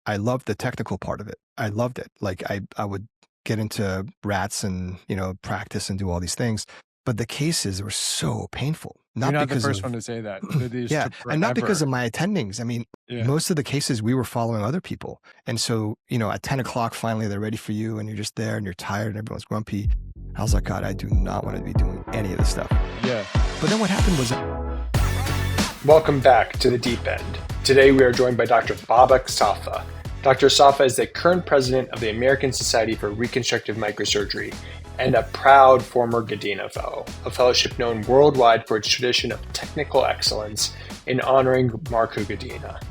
I loved the technical part of it. I loved it. Like I would get into rats and, practice and do all these things. But the cases were so painful. You're Not not the because first of, one to say that. These yeah, took and not because of forever. my attendings. I mean, Yeah. most of the cases we were following other people. And so, at 10 o'clock, finally they're ready for you and you're just there and you're tired and everyone's grumpy. I was like, God, I do not want to be doing any of this stuff. Yeah. But then what happened was... Welcome back to the DIEP End. Today we are joined by Dr. Bauback Safa. Dr. Safa is the current president of the American Society for Reconstructive Microsurgery and a proud former Godina Fellow, a fellowship known worldwide for its tradition of technical excellence in honoring Marco Godina.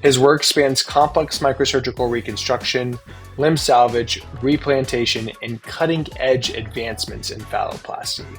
His work spans complex microsurgical reconstruction, limb salvage, replantation, and cutting-edge advancements in phalloplasty.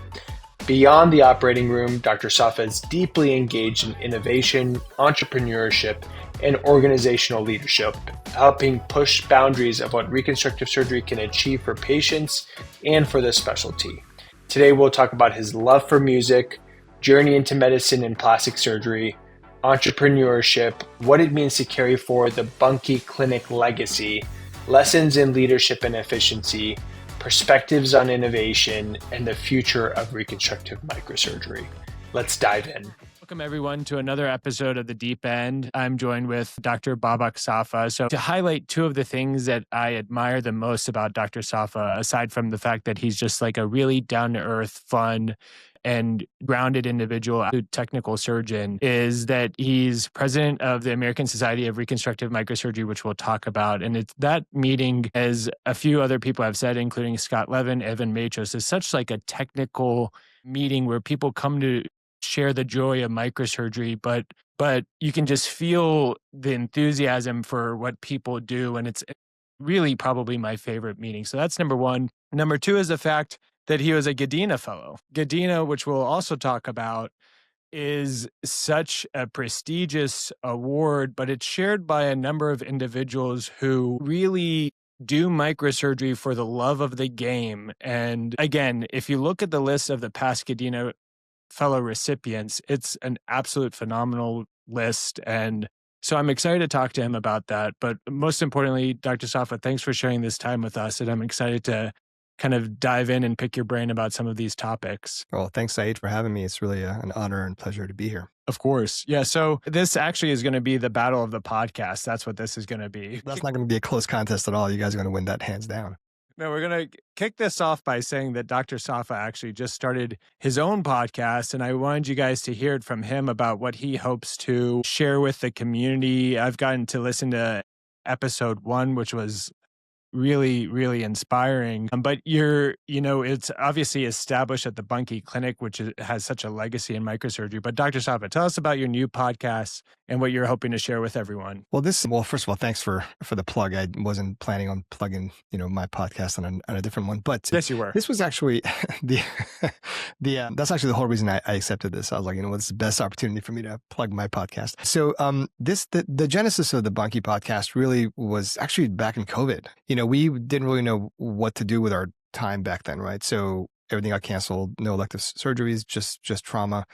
Beyond the operating room, Dr. Safa is deeply engaged in innovation, entrepreneurship, and organizational leadership, helping push boundaries of what reconstructive surgery can achieve for patients and for the specialty. Today, we'll talk about his love for music, journey into medicine and plastic surgery, entrepreneurship, what it means to carry forward the Buncke Clinic legacy, lessons in leadership and efficiency, perspectives on innovation, and the future of reconstructive microsurgery. Let's dive in. Welcome, everyone, to another episode of the DIEP End. I'm joined with Dr. Bauback Safa. So to highlight two of the things that I admire the most about Dr. Safa, aside from the fact that he's just like a really down-to-earth, fun, and grounded individual, a technical surgeon, is that he's president of the American Society of Reconstructive Microsurgery, which we'll talk about. And it's that meeting, as a few other people have said, including Scott Levin, Evan Matros, is such like a technical meeting where people come to share the joy of microsurgery, but you can just feel the enthusiasm for what people do. And it's really probably my favorite meeting. So that's number one. Number two is the fact that he was a Godina Fellow. Godina, which we'll also talk about, is such a prestigious award, but it's shared by a number of individuals who really do microsurgery for the love of the game. And again, if you look at the list of the past Godina Fellow recipients, it's an absolute phenomenal list. And so I'm excited to talk to him about that. But most importantly, Dr. Safa, thanks for sharing this time with us. And I'm excited to kind of dive in and pick your brain about some of these topics. Well, thanks, Saeed, for having me. It's really an honor and pleasure to be here. Of course. Yeah. So this actually is going to be the battle of the podcast. That's what this is going to be. That's not going to be a close contest at all. You guys are going to win that hands down. No, we're going to kick this off by saying that Dr. Safa actually just started his own podcast, and I wanted you guys to hear it from him about what he hopes to share with the community. I've gotten to listen to episode 1, which was really, really inspiring. But it's obviously established at the Buncke Clinic, which has such a legacy in microsurgery. But Dr. Safa, tell us about your new podcast and what you're hoping to share with everyone. Well, first of all, thanks for the plug. I wasn't planning on plugging, my podcast on a different one, but yes, you were. This was actually that's actually the whole reason I accepted this. I was like, what's the best opportunity for me to plug my podcast? So, the genesis of the Buncke podcast really was actually back in COVID. We didn't really know what to do with our time back then, right? So everything got canceled, no elective surgeries, just trauma.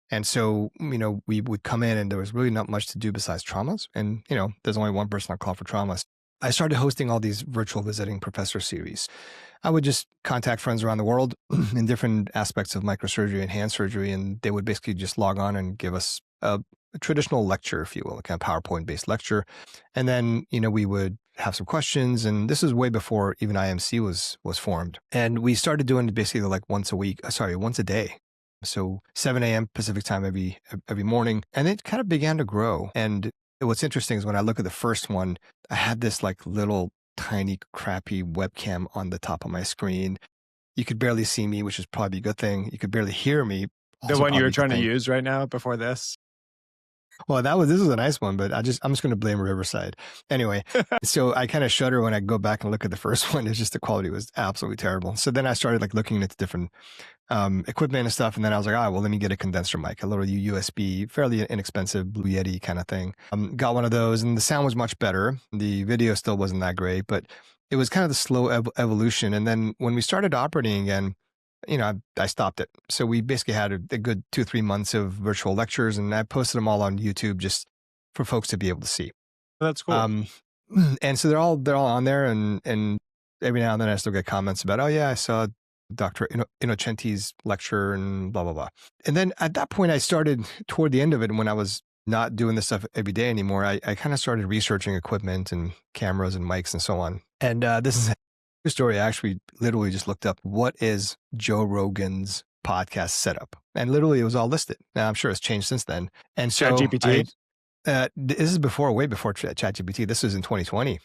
And so, we would come in and there was really not much to do besides traumas. And, there's only one person on call for traumas. I started hosting all these virtual visiting professor series. I would just contact friends around the world in different aspects of microsurgery and hand surgery, and they would basically just log on and give us a traditional lecture, if you will, a kind of PowerPoint-based lecture. And then, we would have some questions. And this is way before even IMC was formed. And we started doing it basically like once a day. So 7 a.m. Pacific time every morning. And it kind of began to grow. And what's interesting is when I look at the first one, I had this like little tiny crappy webcam on the top of my screen. You could barely see me, which is probably a good thing. You could barely hear me. The one you were trying to use right now before this? Well, this is a nice one, but I'm just going to blame Riverside. Anyway, so I kind of shudder when I go back and look at the first one. It's just the quality was absolutely terrible. So then I started like looking into different equipment and stuff. And then I was like, well, let me get a condenser mic, a little USB, fairly inexpensive Blue Yeti kind of thing. Got one of those and the sound was much better. The video still wasn't that great, but it was kind of the slow evolution. And then when we started operating again, I stopped it. So we basically had a good 2-3 months of virtual lectures, and I posted them all on YouTube just for folks to be able to see. That's cool. And so they're all on there, and every now and then I still get comments about, oh yeah, I saw Dr. Innocenti's lecture and blah, blah, blah. And then at that point, I started toward the end of it, when I was not doing this stuff every day anymore, I kind of started researching equipment and cameras and mics and so on. And this is a story. I actually literally just looked up, what is Joe Rogan's podcast setup? And literally it was all listed. Now I'm sure it's changed since then. And so ChatGPT? this is way before ChatGPT. This was in 2020.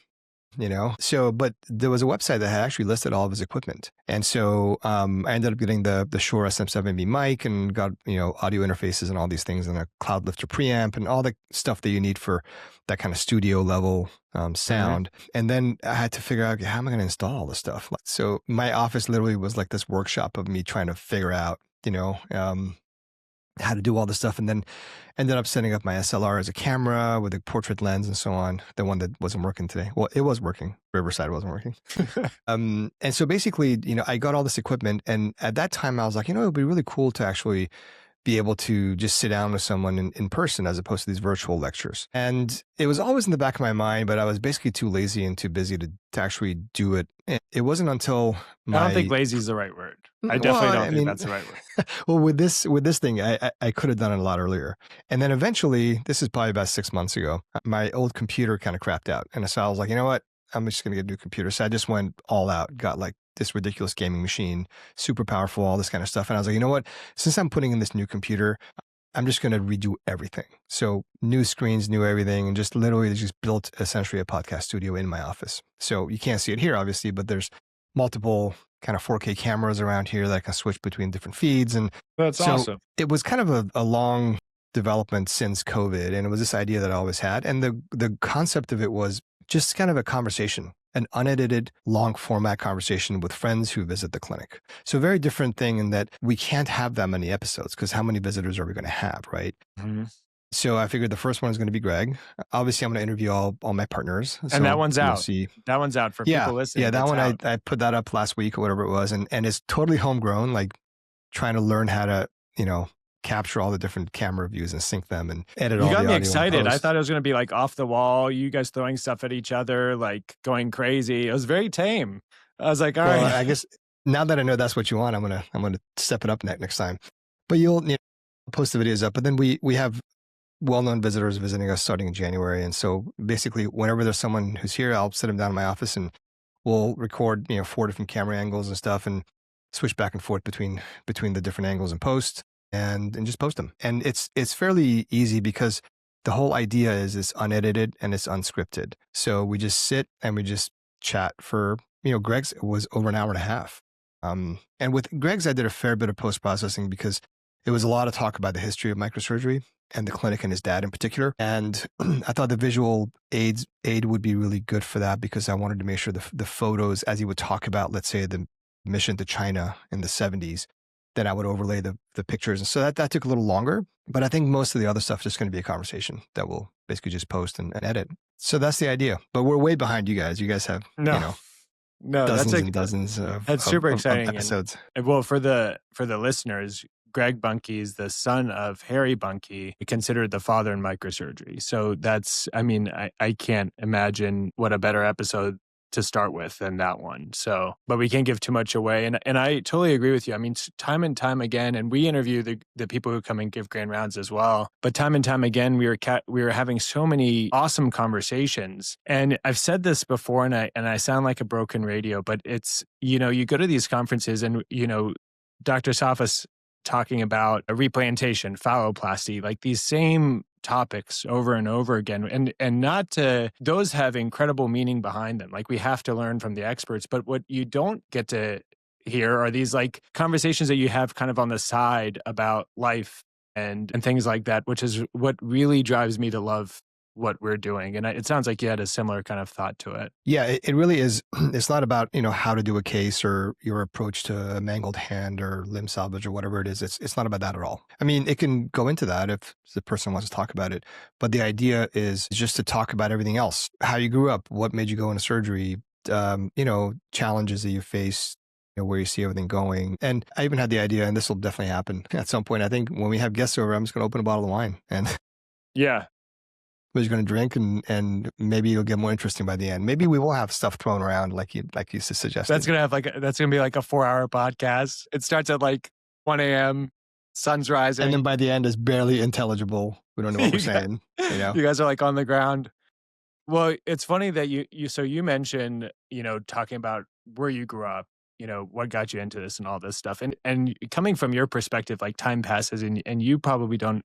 So, but there was a website that had actually listed all of his equipment. And so I ended up getting the Shure SM7B mic, and got, audio interfaces and all these things, and a Cloud Lifter preamp and all the stuff that you need for that kind of studio level sound. Mm-hmm. And then I had to figure out, okay, how am I going to install all this stuff? So my office literally was like this workshop of me trying to figure out, how to do all this stuff, and then ended up setting up my SLR as a camera with a portrait lens and so on. The one that wasn't working today. Well, it was working. Riverside wasn't working. And so basically, I got all this equipment, and at that time I was like, it would be really cool to actually be able to just sit down with someone in person, as opposed to these virtual lectures. And it was always in the back of my mind, but I was basically too lazy and too busy to actually do it. It wasn't until I don't think lazy is the right word. I definitely don't think that's the right word. Well, with this thing, I could have done it a lot earlier. And then eventually, this is probably about 6 months ago, my old computer kind of crapped out. And so I was like, you know what? I'm just going to get a new computer. So I just went all out, got like this ridiculous gaming machine, super powerful, all this kind of stuff. And I was like, you know what? Since I'm putting in this new computer, I'm just going to redo everything. So new screens, new everything, and just literally just built essentially a podcast studio in my office. So you can't see it here, obviously, but there's multiple kind of 4K cameras around here that I can switch between different feeds. And that's awesome. It was kind of a long development since COVID. And it was this idea that I always had. And the concept of it was just kind of a conversation, an unedited, long format conversation with friends who visit the clinic. So a very different thing in that we can't have that many episodes, because how many visitors are we going to have, right? Mm-hmm. So I figured the first one is going to be Greg. Obviously, I'm going to interview all my partners. And that one's out. That one's out for people listening. Yeah, that one I put that up last week or whatever it was. And it's totally homegrown, like trying to learn how to, capture all the different camera views and sync them and edit all the audio. You got me excited. I thought it was going to be like off the wall, you guys throwing stuff at each other, like going crazy. It was very tame. I was like, all right. I guess now that I know that's what you want, I'm gonna step it up next time. But you'll post the videos up. But then we have well-known visitors visiting us starting in January. And so basically, whenever there's someone who's here, I'll sit them down in my office and we'll record, 4 different camera angles and stuff, and switch back and forth between the different angles and post and just post them. And it's fairly easy, because the whole idea is it's unedited and it's unscripted. So we just sit and we just chat for, Greg's was over an hour and a half. And with Greg's, I did a fair bit of post-processing, because it was a lot of talk about the history of microsurgery and the clinic and his dad in particular. And I thought the visual aid would be really good for that, because I wanted to make sure the photos, as he would talk about, let's say, the mission to China in the 70s, then I would overlay the pictures. And so that took a little longer, but I think most of the other stuff is just going to be a conversation that we'll basically just post and edit. So that's the idea. But we're way behind you guys. You guys have, dozens and dozens of that's super exciting episodes. And, well, for the listeners, Greg Buncke is the son of Harry Buncke, considered the father in microsurgery. So that's, I can't imagine what a better episode to start with than that one. So, but we can't give too much away. And I totally agree with you. Time and time again, and we interview the people who come and give grand rounds as well. But time and time again, we were having so many awesome conversations. And I've said this before, and I sound like a broken radio, but it's, you go to these conferences and, Dr. Safa's talking about a replantation, phalloplasty, like these same topics over and over again, and not to, those have incredible meaning behind them. Like, we have to learn from the experts, but what you don't get to hear are these like conversations that you have kind of on the side about life and things like that, which is what really drives me to love what we're doing. And it sounds like you had a similar kind of thought to it. Yeah, it really is. It's not about, how to do a case or your approach to a mangled hand or limb salvage or whatever it is. It's not about that at all. It can go into that if the person wants to talk about it. But the idea is just to talk about everything else. How you grew up, what made you go into surgery, challenges that you face, where you see everything going. And I even had the idea, and this will definitely happen at some point. I think when we have guests over, I'm just going to open a bottle of wine. And yeah. what you're going to drink, and maybe it'll get more interesting by the end. Maybe we will have stuff thrown around like you suggested. That's gonna be like a 4-hour podcast. It starts at like 1 a.m. Sun's rising, and then by the end is barely intelligible. We don't know what we're saying. You guys are like on the ground. Well, it's funny that you mentioned, talking about where you grew up, what got you into this and all this stuff. And coming from your perspective, like time passes and you probably don't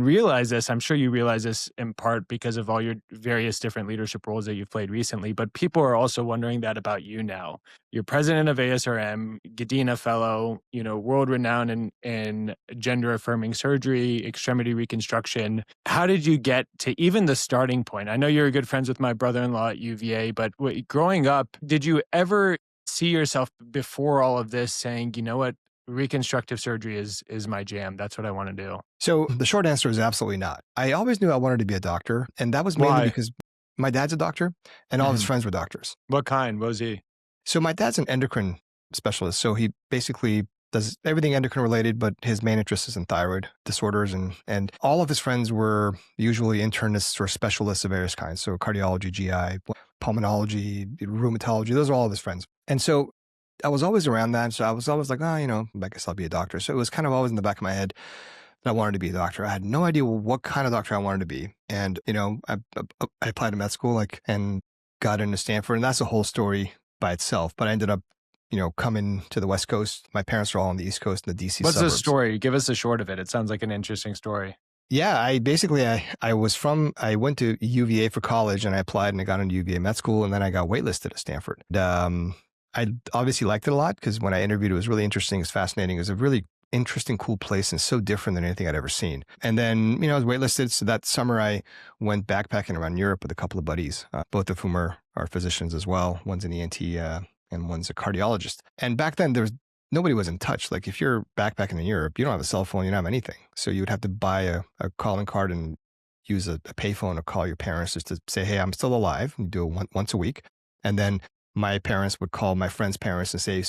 realize this. I'm sure you realize this in part because of all your various different leadership roles that you've played recently, but people are also wondering that about you now. You're president of ASRM, Godina Fellow, world renowned in gender affirming surgery, extremity reconstruction. How did you get to even the starting point? I know you're good friends with my brother-in-law at UVA, but growing up, did you ever see yourself before all of this saying, you know what, reconstructive surgery is my jam. That's what I want to do? So the short answer is absolutely not. I always knew I wanted to be a doctor, and that was mainly because my dad's a doctor and all of his friends were doctors. What kind? What was he? So my dad's an endocrine specialist. So he basically does everything endocrine related, but his main interest is in thyroid disorders. And all of his friends were usually internists or specialists of various kinds. So cardiology, GI, pulmonology, rheumatology, those are all of his friends. And so I was always around that. So I was always like, I guess I'll be a doctor. So it was kind of always in the back of my head that I wanted to be a doctor. I had no idea what kind of doctor I wanted to be. And, I applied to med school and got into Stanford. And that's a whole story by itself. But I ended up, coming to the West Coast. My parents are all on the East Coast in the DC What's suburbs. the story? Give us a short of it. It sounds like an interesting story. Yeah, I went to UVA for college and I applied and I got into UVA med school and then I got waitlisted at Stanford. I obviously liked it a lot because when I interviewed, it was really interesting. It's fascinating. It was a really interesting, cool place and so different than anything I'd ever seen. And then, I was waitlisted. So that summer I went backpacking around Europe with a couple of buddies, both of whom are physicians as well. One's an ENT and one's a cardiologist. And back then nobody was in touch. Like if you're backpacking in Europe, you don't have a cell phone, you don't have anything. So you would have to buy a calling card and use a payphone to call your parents just to say, hey, I'm still alive. And you do it once a week. And then my parents would call my friends' parents and say,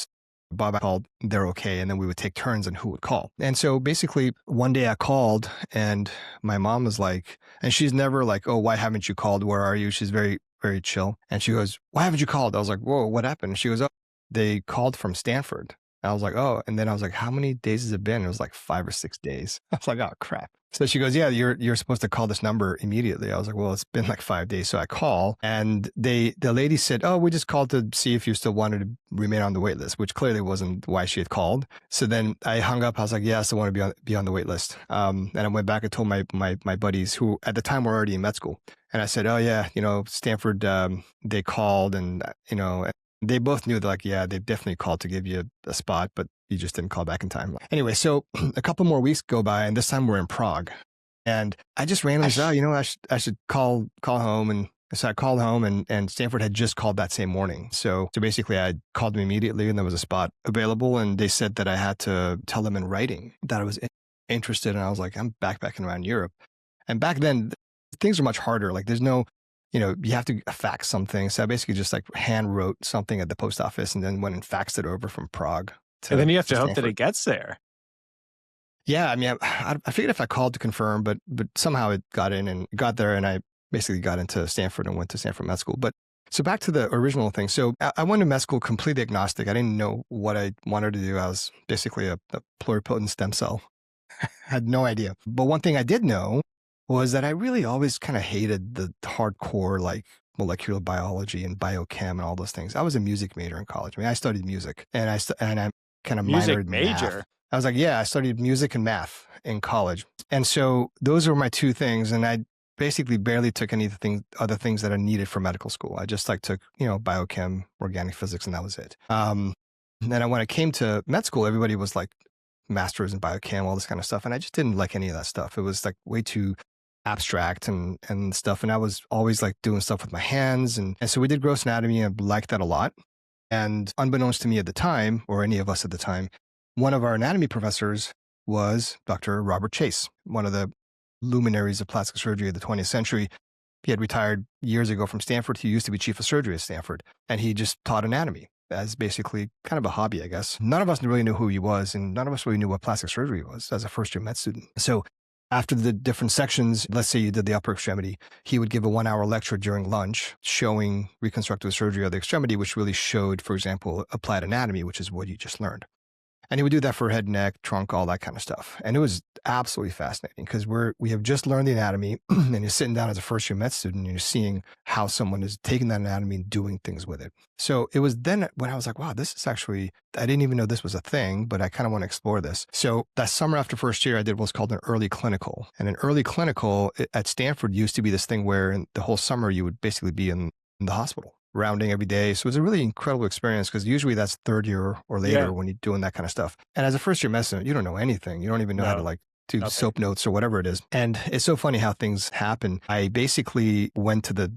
Bob, I called, they're okay. And then we would take turns on who would call. And so basically one day I called and my mom was like, and she's never like, oh, why haven't you called? Where are you? She's very, very chill. And she goes, why haven't you called? I was like, whoa, what happened? And she goes, oh, they called from Stanford. I was like, oh, and then I was like, how many days has it been? It was like 5 or 6 days. I was like, oh, crap. So she goes, yeah, you're supposed to call this number immediately. I was like, well, it's been like 5 days. So I call and the lady said, oh, we just called to see if you still wanted to remain on the wait list, which clearly wasn't why she had called. So then I hung up. I was like, yeah, I still want to be on the wait list. And I went back and told my buddies who at the time were already in med school. And I said, oh yeah, Stanford, they called and, they both knew that like, yeah, they definitely called to give you a spot, but you just didn't call back in time. Anyway, so a couple more weeks go by and this time we're in Prague. And I just randomly said, I should call home. And so I called home and Stanford had just called that same morning. So basically I called them immediately and there was a spot available. And they said that I had to tell them in writing that I was interested. And I was like, I'm backpacking around Europe. And back then things are much harder. Like there's no, you have to fax something. So I basically just like hand wrote something at the post office and then went and faxed it over from Prague. And then you have to hope that it gets there. Yeah. I mean, I figured if I called to confirm, but somehow it got in and got there and I basically got into Stanford and went to Stanford Med School. But so back to the original thing. So I went to med school completely agnostic. I didn't know what I wanted to do. I was basically a pluripotent stem cell. I had no idea. But one thing I did know was that I really always kind of hated the hardcore, like molecular biology and biochem and all those things. I was a music major in college. I mean, I studied music and I kind of minored in math. I was like, yeah, I studied music and math in college. And so those were my two things. And I basically barely took other things that are needed for medical school. I just like took, biochem, organic physics, and that was it. And then when I came to med school, everybody was like masters in biochem, all this kind of stuff. And I just didn't like any of that stuff. It was like way too abstract and stuff. And I was always like doing stuff with my hands. And so we did gross anatomy and I liked that a lot. And unbeknownst to me at the time, or any of us at the time, one of our anatomy professors was Dr. Robert Chase, one of the luminaries of plastic surgery of the 20th century. He had retired years ago from Stanford. He used to be chief of surgery at Stanford. And he just taught anatomy as basically kind of a hobby, I guess. None of us really knew who he was. And none of us really knew what plastic surgery was as a first-year med student. So after the different sections, let's say you did the upper extremity, he would give a 1-hour lecture during lunch showing reconstructive surgery of the extremity, which really showed, for example, applied anatomy, which is what you just learned. And he would do that for head, neck, trunk, all that kind of stuff. And it was absolutely fascinating because we have just learned the anatomy and you're sitting down as a first-year med student and you're seeing how someone is taking that anatomy and doing things with it. So it was then when I was like, wow, this is actually, I didn't even know this was a thing, but I kind of want to explore this. So that summer after first year, I did what's called an early clinical. And an early clinical at Stanford used to be this thing where in the whole summer you would basically be in the hospital, rounding every day. So it was a really incredible experience because usually that's third year or later when you're doing that kind of stuff. And as a first year med student, you don't know anything. You don't even know how to like do soap notes or whatever it is. And it's so funny how things happen. I basically went to the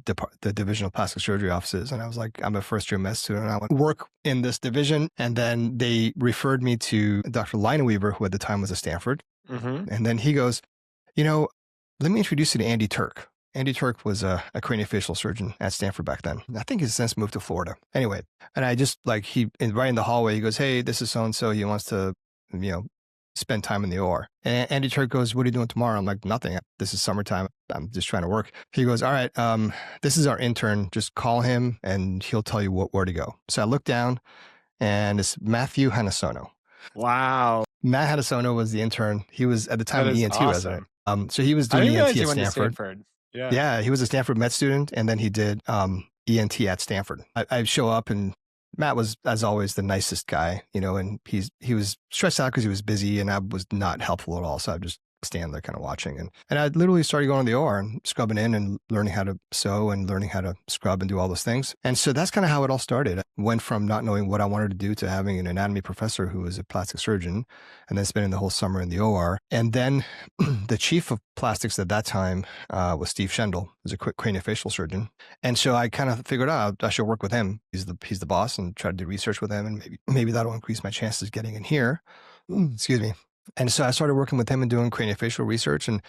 division of plastic surgery offices and I was like, I'm a first year med student. I want to work in this division. And then they referred me to Dr. Lineweaver, who at the time was at Stanford. And then he goes, let me introduce you to Andy Turk. Andy Turk was a craniofacial surgeon at Stanford back then. I think he's since moved to Florida. Anyway, and I just right in the hallway, he goes, hey, this is so-and-so. He wants to, spend time in the OR. And Andy Turk goes, what are you doing tomorrow? I'm like, nothing. This is summertime. I'm just trying to work. He goes, all right, this is our intern. Just call him and he'll tell you where to go. So I look down and it's Matthew Hanasono. Wow. Matt Hanasono was the intern. He was at the time an ENT resident. So he was doing ENT at Stanford. Yeah, he was a Stanford med student, and then he did ENT at Stanford. I show up, and Matt was, as always, the nicest guy, and he was stressed out because he was busy, and I was not helpful at all. So I just stand there kind of watching. And I literally started going to the OR and scrubbing in and learning how to sew and learning how to scrub and do all those things. And so that's kind of how it all started. I went from not knowing what I wanted to do to having an anatomy professor who was a plastic surgeon and then spending the whole summer in the OR. And then the chief of plastics at that time was Steve Schendel, who's a craniofacial surgeon. And so I kind of figured out I should work with him. He's the boss and try to do research with him. And maybe that'll increase my chances of getting in here. Excuse me. And so I started working with him and doing craniofacial research. And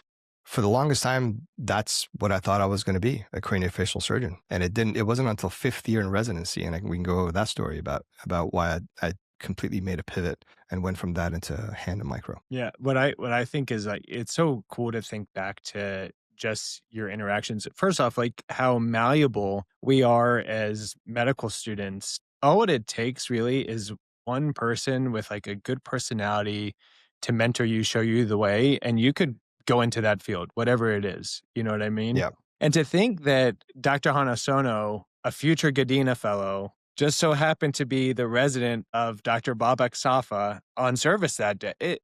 for the longest time, that's what I thought I was going to be, a craniofacial surgeon. And it wasn't until 5th year in residency. And we can go over that story about why I completely made a pivot and went from that into hand and micro. Yeah. What I think is like, it's so cool to think back to just your interactions. First off, like how malleable we are as medical students. All what it takes really is one person with like a good personality to mentor you, show you the way, and you could go into that field, whatever it is. You know what I mean? Yeah. And to think that Dr. Hanasono, a future Godina Fellow, just so happened to be the resident of Dr. Bauback Safa on service that day.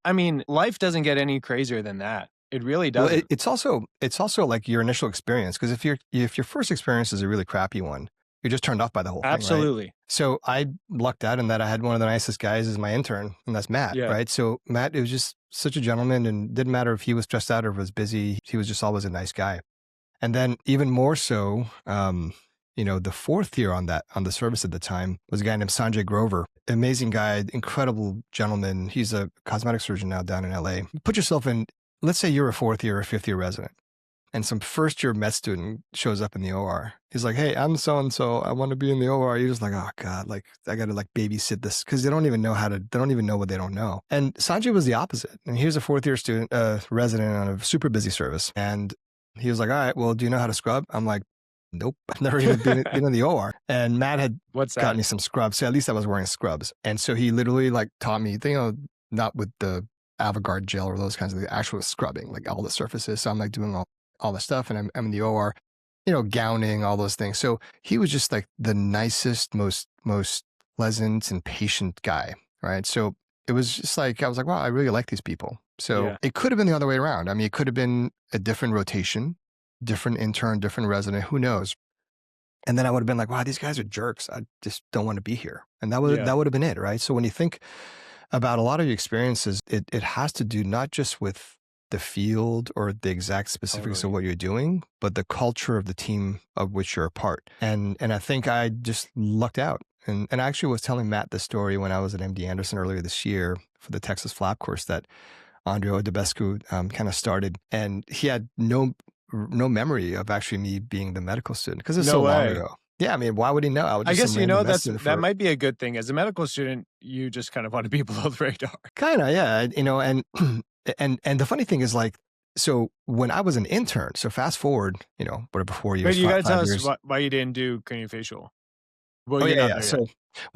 Life doesn't get any crazier than that. It really doesn't. Well, it's also like your initial experience, because if your first experience is a really crappy one, you're just turned off by the whole thing. Absolutely. Right? So I lucked out in that I had one of the nicest guys as my intern, and that's Matt, right? So Matt, it was just such a gentleman, and didn't matter if he was stressed out or was busy, he was just always a nice guy. And then even more so, the 4th year on the service at the time was a guy named Sanjay Grover. Amazing guy, incredible gentleman. He's a cosmetic surgeon now down in LA. Put yourself in, let's say you're a 4th year or 5th year resident, and some first year med student shows up in the OR. He's like, hey, I'm so-and-so. I want to be in the OR. You're just like, oh God, like I got to like babysit this, because they don't even know what they don't know. And Sanjay was the opposite. And he was a 4th year student, resident on a super busy service. And he was like, all right, well, do you know how to scrub? I'm like, nope, I've never even been in the OR. And Matt had got me some scrubs. So at least I was wearing scrubs. And so he literally like taught me, not with the Avogard gel or those kinds of the actual scrubbing, like all the surfaces. So I'm like doing all the stuff, and I'm in the OR, gowning, all those things. So he was just like the nicest, most pleasant and patient guy, right? So it was just like, I was like, wow, I really like these people. So It could have been the other way around. I mean, it could have been a different rotation, different intern, different resident, who knows? And then I would have been like, wow, these guys are jerks. I just don't want to be here. And that would have been it, right? So when you think about a lot of your experiences, it has to do not just with the field or the exact specifics of what you're doing, but the culture of the team of which you're a part. And I think I just lucked out. And I actually was telling Matt this story when I was at MD Anderson earlier this year for the Texas Flap course that Andrea Debescu kind of started. And he had no memory of actually me being the medical student, because it's so long ago. Yeah, I mean, why would he know? I guess, that might be a good thing. As a medical student, you just kind of want to be below the radar. Kind of, yeah. And the funny thing is, like, So when I was an intern, so fast forward, whatever, 4 years, But you got to tell five us years. why you didn't do craniofacial. Well, Oh you're yeah, not yeah.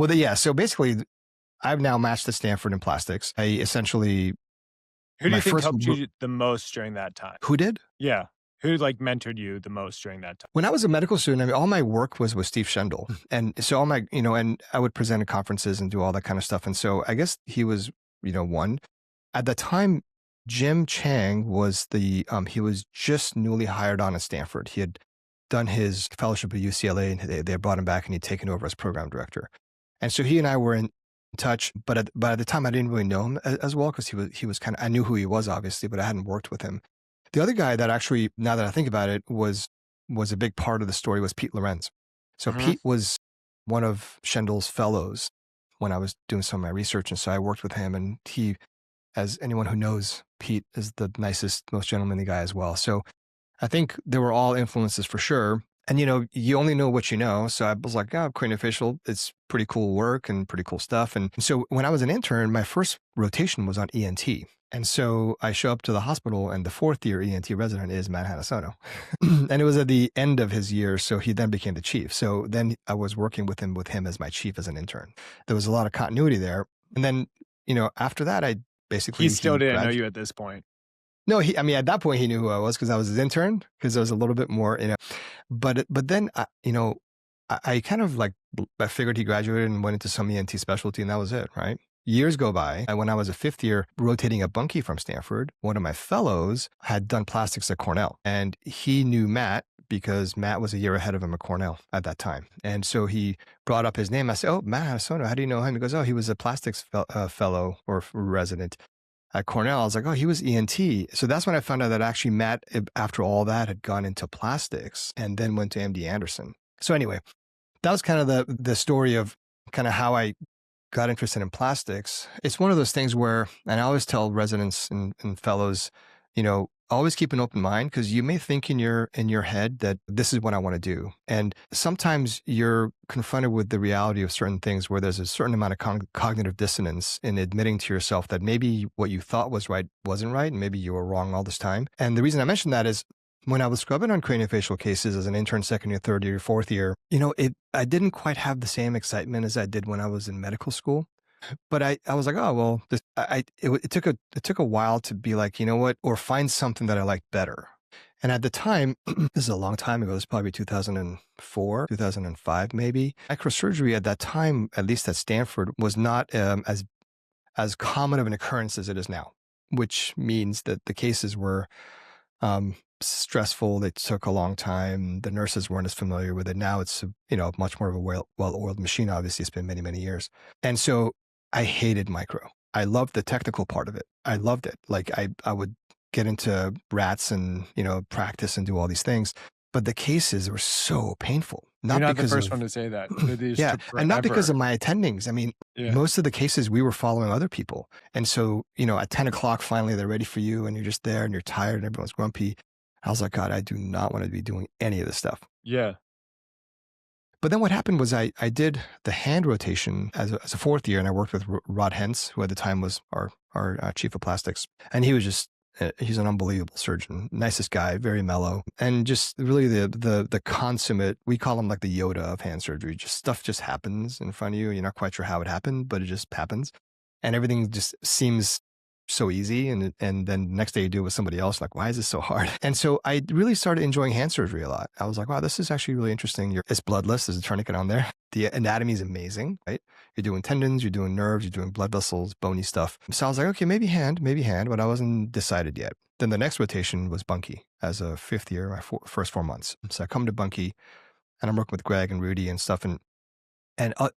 there yet. So basically, I've now matched at Stanford in plastics. I essentially Who do my you think first helped you the most during that time? who did Yeah. Who like mentored you the most during that time? when I was a medical student. I mean, all my work was with Steve Schendel, and so all my and I would present at conferences and do all that kind of stuff. And so I guess he was one at the time. Jim Chang was he was just newly hired on at Stanford. He had done his fellowship at UCLA, and they brought him back, and he'd taken over as program director. And so he and I were in touch, but at the time I didn't really know him as well, because he was kind of, I knew who he was obviously, but I hadn't worked with him. The other guy that actually, now that I think about it, was a big part of the story was Pete Lorenz. So Pete was one of Schendel's fellows when I was doing some of my research, and so I worked with him, and he, as anyone who knows, Pete is the nicest, most gentlemanly guy as well. So I think there were all influences for sure. And, you only know what you know. So I was like, craniofacial, it's pretty cool work and pretty cool stuff. And so when I was an intern, my first rotation was on ENT. And so I show up to the hospital, and the 4th-year ENT resident is Matt Hanasono. And it was at the end of his year, so he then became the chief. So then I was working with him as my chief as an intern. There was a lot of continuity there. And then, after that, I basically... He still didn't know you at this point. No, at that point he knew who I was, because I was his intern, because I was a little bit more, but then, I kind of I figured he graduated and went into some ENT specialty, and that was it, right? Years go by. And when I was a 5th year rotating at Buncke from Stanford, one of my fellows had done plastics at Cornell, and he knew Matt because Matt was a year ahead of him at Cornell at that time. And so he brought up his name. I said, "Oh, Matt Hanasono, how do you know him?" He goes, "Oh, he was a plastics fellow or resident at Cornell." I was like, "Oh, he was ENT." So that's when I found out that actually Matt, after all that, had gone into plastics and then went to MD Anderson. So anyway, that was kind of the story of kind of how I got interested in plastics. It's one of those things where, and I always tell residents and fellows, always keep an open mind, because you may think in your head that this is what I want to do. And sometimes you're confronted with the reality of certain things where there's a certain amount of cognitive dissonance in admitting to yourself that maybe what you thought was right wasn't right, and maybe you were wrong all this time. And the reason I mention that is, when I was scrubbing on craniofacial cases as an intern, 2nd year, 3rd year, 4th year, I didn't quite have the same excitement as I did when I was in medical school. But I was like, oh, well, it took a while to be like, you know what, or find something that I liked better. And at the time, this is a long time ago, this is probably 2004, 2005, maybe. Microsurgery at that time, at least at Stanford, was not as common of an occurrence as it is now, which means that the cases were stressful. They took a long time. The nurses weren't as familiar with it. Now it's, much more of a well-oiled machine. Obviously, it's been many, many years. And so I hated micro. I loved the technical part of it. I loved it. Like I would get into rats and, practice and do all these things. But the cases were so painful. You're not the first one to say that. Yeah, and not because of my attendings. I mean, most of the cases we were following other people. And so, at 10 o'clock, finally, they're ready for you, and you're just there, and you're tired, and everyone's grumpy. I was like, God, I do not want to be doing any of this stuff. Yeah. But then what happened was I did the hand rotation as a 4th year, and I worked with Rod Hentz, who at the time was our chief of plastics. And he was just, he's an unbelievable surgeon, nicest guy, very mellow, and just really the consummate, we call him like the Yoda of hand surgery. Just stuff just happens in front of you. You're not quite sure how it happened, but it just happens. And everything just seems so easy, and then next day you do it with somebody else, like, why is this so hard? And so I really started enjoying hand surgery a lot. I was like, wow, this is actually really interesting. It's bloodless, there's a tourniquet on there. The anatomy is amazing, right? You're doing tendons, you're doing nerves, you're doing blood vessels, bony stuff. So I was like, okay, maybe hand, but I wasn't decided yet. Then the next rotation was Buncke as a 5th year, my first 4 months. So I come to Buncke, and I'm working with Greg and Rudy and stuff, and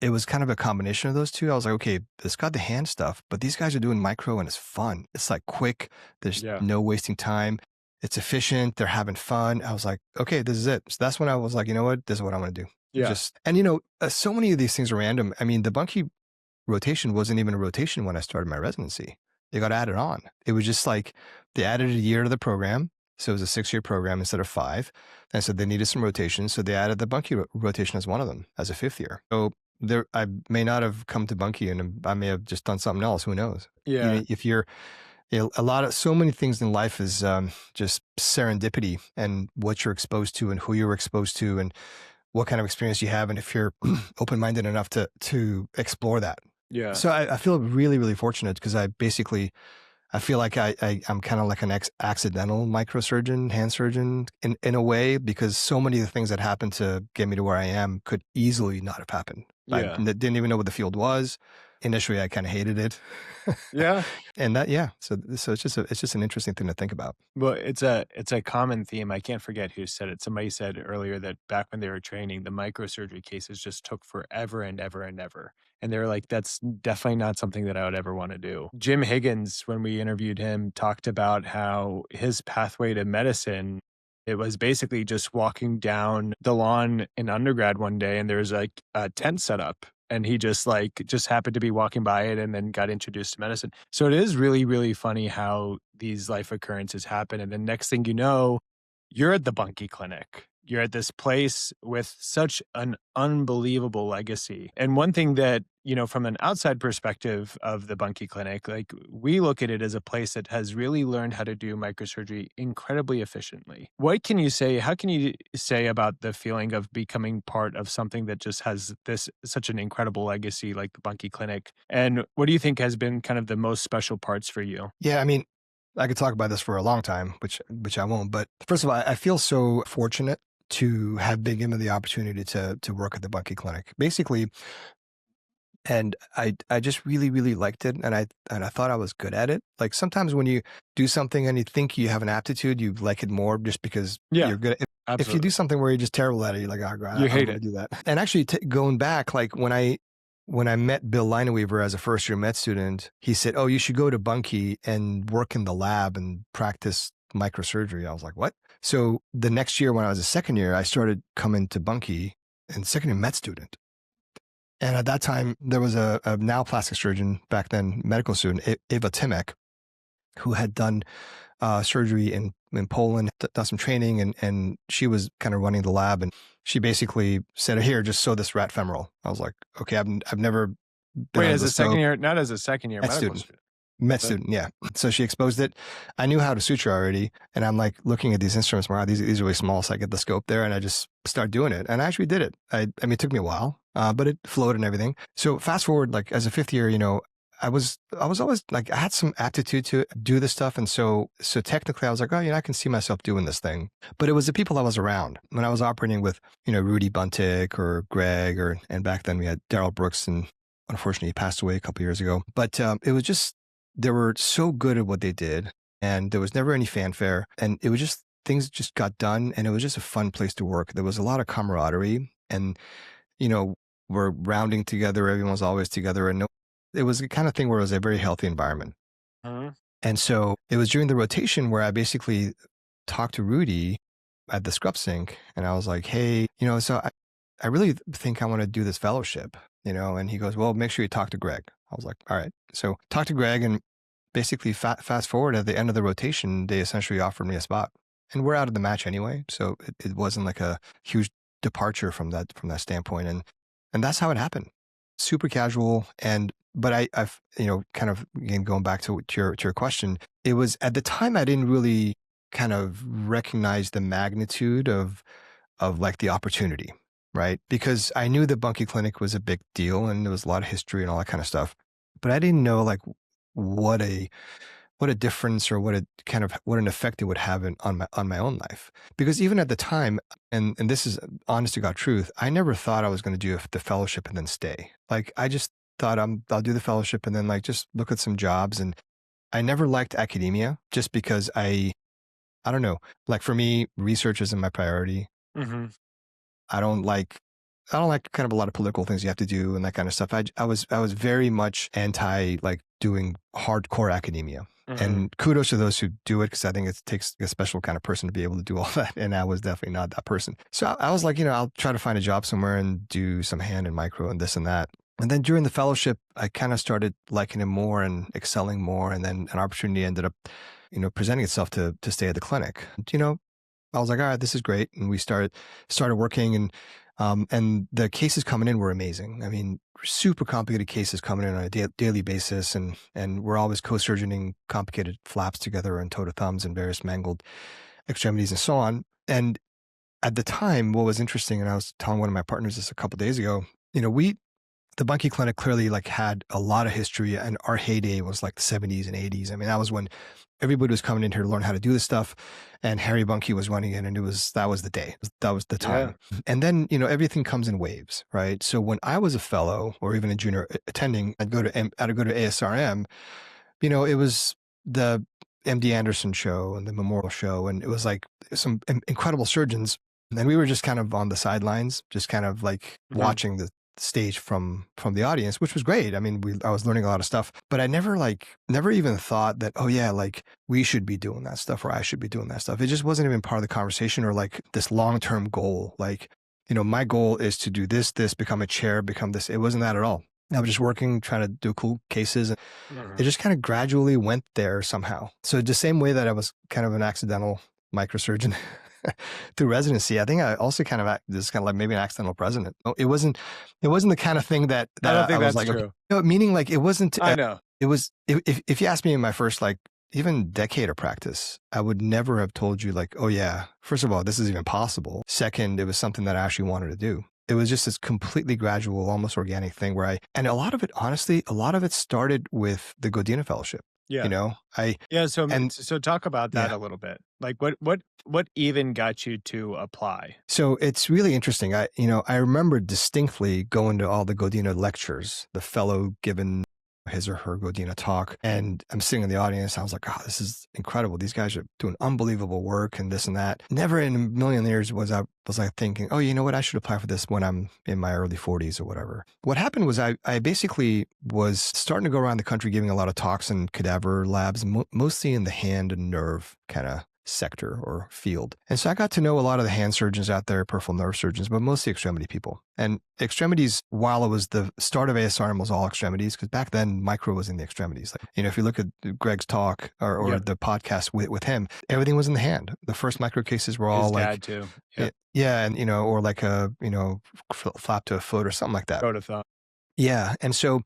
it was kind of a combination of those two. I was like, okay, it's got the hand stuff, but these guys are doing micro, and it's fun. It's like quick. There's no wasting time. It's efficient. They're having fun. I was like, okay, this is it. So that's when I was like, you know what? This is what I want to do. Yeah. So many of these things are random. I mean, the Buncke rotation wasn't even a rotation when I started my residency. It got added on. It was just like they added a year to the program. So it was a 6-year program instead of 5. And so they needed some rotations. So they added the Buncke rotation as one of them as a 5th year. So I may not have come to Buncke, and I may have just done something else. Who knows? Yeah. If you're So many things in life is just serendipity and what you're exposed to and who you're exposed to and what kind of experience you have. And if you're open-minded enough to explore that. Yeah. So I feel really, really fortunate because I feel like I'm kind of like an accidental microsurgeon, hand surgeon in a way, because so many of the things that happened to get me to where I am could easily not have happened. Yeah. I didn't even know what the field was. Initially, I kind of hated it. Yeah. And so it's just an interesting thing to think about. Well, it's a common theme. I can't forget who said it. Somebody said earlier that back when they were training, the microsurgery cases just took forever and ever and ever. And they were like, that's definitely not something that I would ever want to do. Jim Higgins, when we interviewed him, talked about how his pathway to medicine, it was basically just walking down the lawn in undergrad one day and there was like a tent set up. And he just happened to be walking by it and then got introduced to medicine. So it is really, really funny how these life occurrences happen. And the next thing you know, you're at the Buncke Clinic. You're at this place with such an unbelievable legacy. And one thing that, from an outside perspective of the Buncke Clinic, like we look at it as a place that has really learned how to do microsurgery incredibly efficiently. How can you say about the feeling of becoming part of something that just has such an incredible legacy like the Buncke Clinic? And what do you think has been kind of the most special parts for you? Yeah, I mean, I could talk about this for a long time, which I won't. But first of all, I feel so fortunate to have been given the opportunity to work at the Buncke Clinic, basically. And I just really, really liked it. And I thought I was good at it. Like sometimes when you do something and you think you have an aptitude, you like it more just because you're good at it. Absolutely. If you do something where you're just terrible at it, you're like, oh, God, you I hate don't it. do that. And actually going back, like when I met Bill Lineweaver as a first-year med student, he said, oh, you should go to Buncke and work in the lab and practice microsurgery. I was like, what? So the next year when I was a second year, I started coming to Buncke and second-year med student. And at that time, there was a now plastic surgeon, back then medical student, Eva Timek, who had done surgery in Poland, done some training, and she was kind of running the lab. And she basically said, here, just sew this rat femoral. I was like, okay, I've never been Wait, as a second year, not as a second year medical student. Med student, yeah. So she exposed it. I knew how to suture already. And I'm like looking at these instruments, wow, these are really small. So I get the scope there and I just start doing it. And I actually did it. I mean, it took me a while, but it flowed and everything. So fast forward, like as a fifth year, I was always like, I had some aptitude to do this stuff. And so technically I was like, oh, I can see myself doing this thing. But it was the people I was around when I was operating with, Rudy Buntick or Greg, and back then we had Daryl Brooks, and unfortunately he passed away a couple of years ago. But it was just, they were so good at what they did, and there was never any fanfare, and it was just, things just got done, and it was just a fun place to work. There was a lot of camaraderie, and, we're rounding together. Everyone was always together, and it was the kind of thing where it was a very healthy environment. Uh-huh. And so it was during the rotation where I basically talked to Rudy at the scrub sink, and I was like, hey, so I really think I want to do this fellowship, and he goes, well, make sure you talk to Greg. I was like, all right. So talk to Greg, and basically fast forward at the end of the rotation, they essentially offered me a spot, and we're out of the match anyway. So it wasn't like a huge departure from that standpoint. And that's how it happened. Super casual. But I've, kind of, again, going back to your question, it was at the time I didn't really kind of recognize the magnitude of like the opportunity, right? Because I knew the Buncke Clinic was a big deal and there was a lot of history and all that kind of stuff. But I didn't know like what a difference or what an effect it would have on my own life. Because even at the time, and this is honest to God truth, I never thought I was going to do the fellowship and then stay. Like I just thought I'll do the fellowship and then like just look at some jobs. And I never liked academia just because I don't know, like for me, research isn't my priority. Mm-hmm. I don't like kind of a lot of political things you have to do and that kind of stuff. I was very much anti like doing hardcore academia. Mm-hmm. And kudos to those who do it, because I think it takes a special kind of person to be able to do all that. And I was definitely not that person. So I was like, I'll try to find a job somewhere and do some hand and micro and this and that. And then during the fellowship, I kind of started liking it more and excelling more. And then an opportunity ended up, presenting itself to stay at the clinic. I was like, all right, this is great. And we started working, and And the cases coming in were amazing. I mean, super complicated cases coming in on a daily basis. And we're always co-surgeoning complicated flaps together and toe to thumbs and various mangled extremities and so on. And at the time, what was interesting, and I was telling one of my partners this a couple of days ago, the Buncke Clinic clearly like had a lot of history, and our heyday was like the 70s and 80s. I mean, that was when everybody was coming in here to learn how to do this stuff, and Harry Buncke was running it, and that was the day. That was the time. Yeah. And then, everything comes in waves, right? So when I was a fellow or even a junior attending, I'd go to ASRM, it was the MD Anderson show and the Memorial show, and it was like some incredible surgeons. And we were just kind of on the sidelines, just kind of like watching the stage from the audience, which was great. I mean, I was learning a lot of stuff, but I never even thought that, oh yeah, like we should be doing that stuff or I should be doing that stuff. It just wasn't even part of the conversation or like this long-term goal. Like, my goal is to do this, become a chair, become this. It wasn't that at all. I was just working, trying to do cool cases. And it just kind of gradually went there somehow. So the same way that I was kind of an accidental microsurgeon through residency, I think I also kind of this is kind of like maybe an accidental president. It wasn't the kind of thing that I don't think I was that's like, true. Okay, meaning like it wasn't. I know it was. If you asked me in my first like even decade of practice, I would never have told you like, oh yeah, first of all, this is even possible. Second, it was something that I actually wanted to do. It was just this completely gradual, almost organic thing and a lot of it, honestly, started with the Godina Fellowship. Yeah. So talk about that a little bit. Like what even got you to apply? So it's really interesting. I remember distinctly going to all the Godina lectures, the fellow given his or her Godina talk, and I'm sitting in the audience. I was like, oh, this is incredible. These guys are doing unbelievable work and this and that. Never in a million years was I thinking, oh, you know what? I should apply for this when I'm in my early 40s or whatever. What happened was I basically was starting to go around the country giving a lot of talks in cadaver labs, mostly in the hand and nerve kind of sector or field. And so I got to know a lot of the hand surgeons out there, peripheral nerve surgeons, but mostly extremity people. And extremities, while it was the start of ASRM, was all extremities, because back then micro was in the extremities. Like, if you look at Greg's talk or the podcast with him, everything was in the hand. The first micro cases were all like, too. Yeah, and or like a flap to a foot or something like that. Go to thumb. Yeah, and so,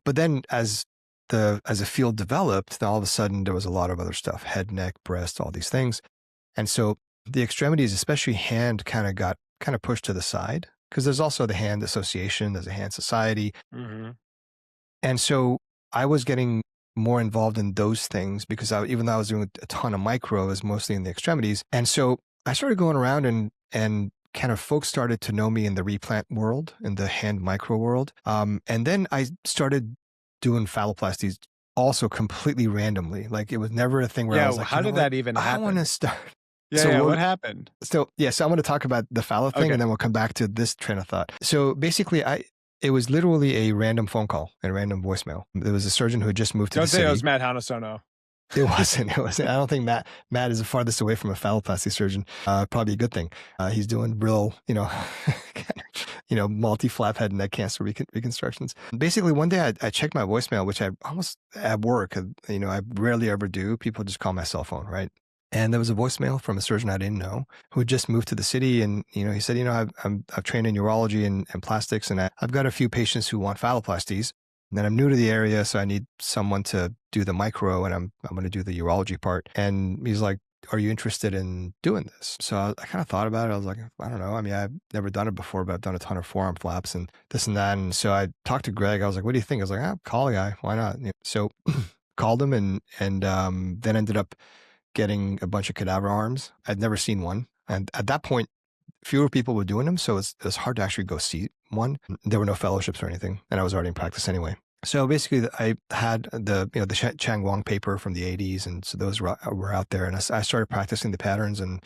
but then as a field developed, then all of a sudden there was a lot of other stuff: head, neck, breast, all these things. And so the extremities, especially hand, kind of got pushed to the side, because there's also the hand association, there's a hand society. Mm-hmm. And so I was getting more involved in those things because even though I was doing a ton of micro, it was mostly in the extremities. And so I started going around and kind of folks started to know me in the replant world, in the hand micro world. And then I started doing phalloplasties also completely randomly. Like it was never a thing where I was like, how did that even happen? I want to start. What happened? So I'm going to talk about the fallow thing, and then we'll come back to this train of thought. So basically it was literally a random phone call and a random voicemail. There was a surgeon who had just moved to the city. Don't say it was Matt Hanasono. It wasn't. I don't think Matt is the farthest away from a phalloplasty surgeon. Probably a good thing. He's doing real, multi-flap head and neck cancer reconstructions. Basically, one day I checked my voicemail, which I almost at work, I rarely ever do. People just call my cell phone, right? And there was a voicemail from a surgeon I didn't know who had just moved to the city. And, he said, I've trained in urology and plastics, and I've got a few patients who want phalloplasties. And then I'm new to the area, so I need someone to do the micro, and I'm going to do the urology part. And he's like, are you interested in doing this? So I kind of thought about it. I was like, I don't know. I mean, I've never done it before, but I've done a ton of forearm flaps and this and that. And so I talked to Greg. I was like, what do you think? I was like, call the guy. Why not? So called him and then ended up getting a bunch of cadaver arms. I'd never seen one. And at that point, fewer people were doing them, so it was hard to actually go see one. There were no fellowships or anything, and I was already in practice anyway. So basically, I had the Chang Wong paper from the 80s, and so those were out there, and I started practicing the patterns and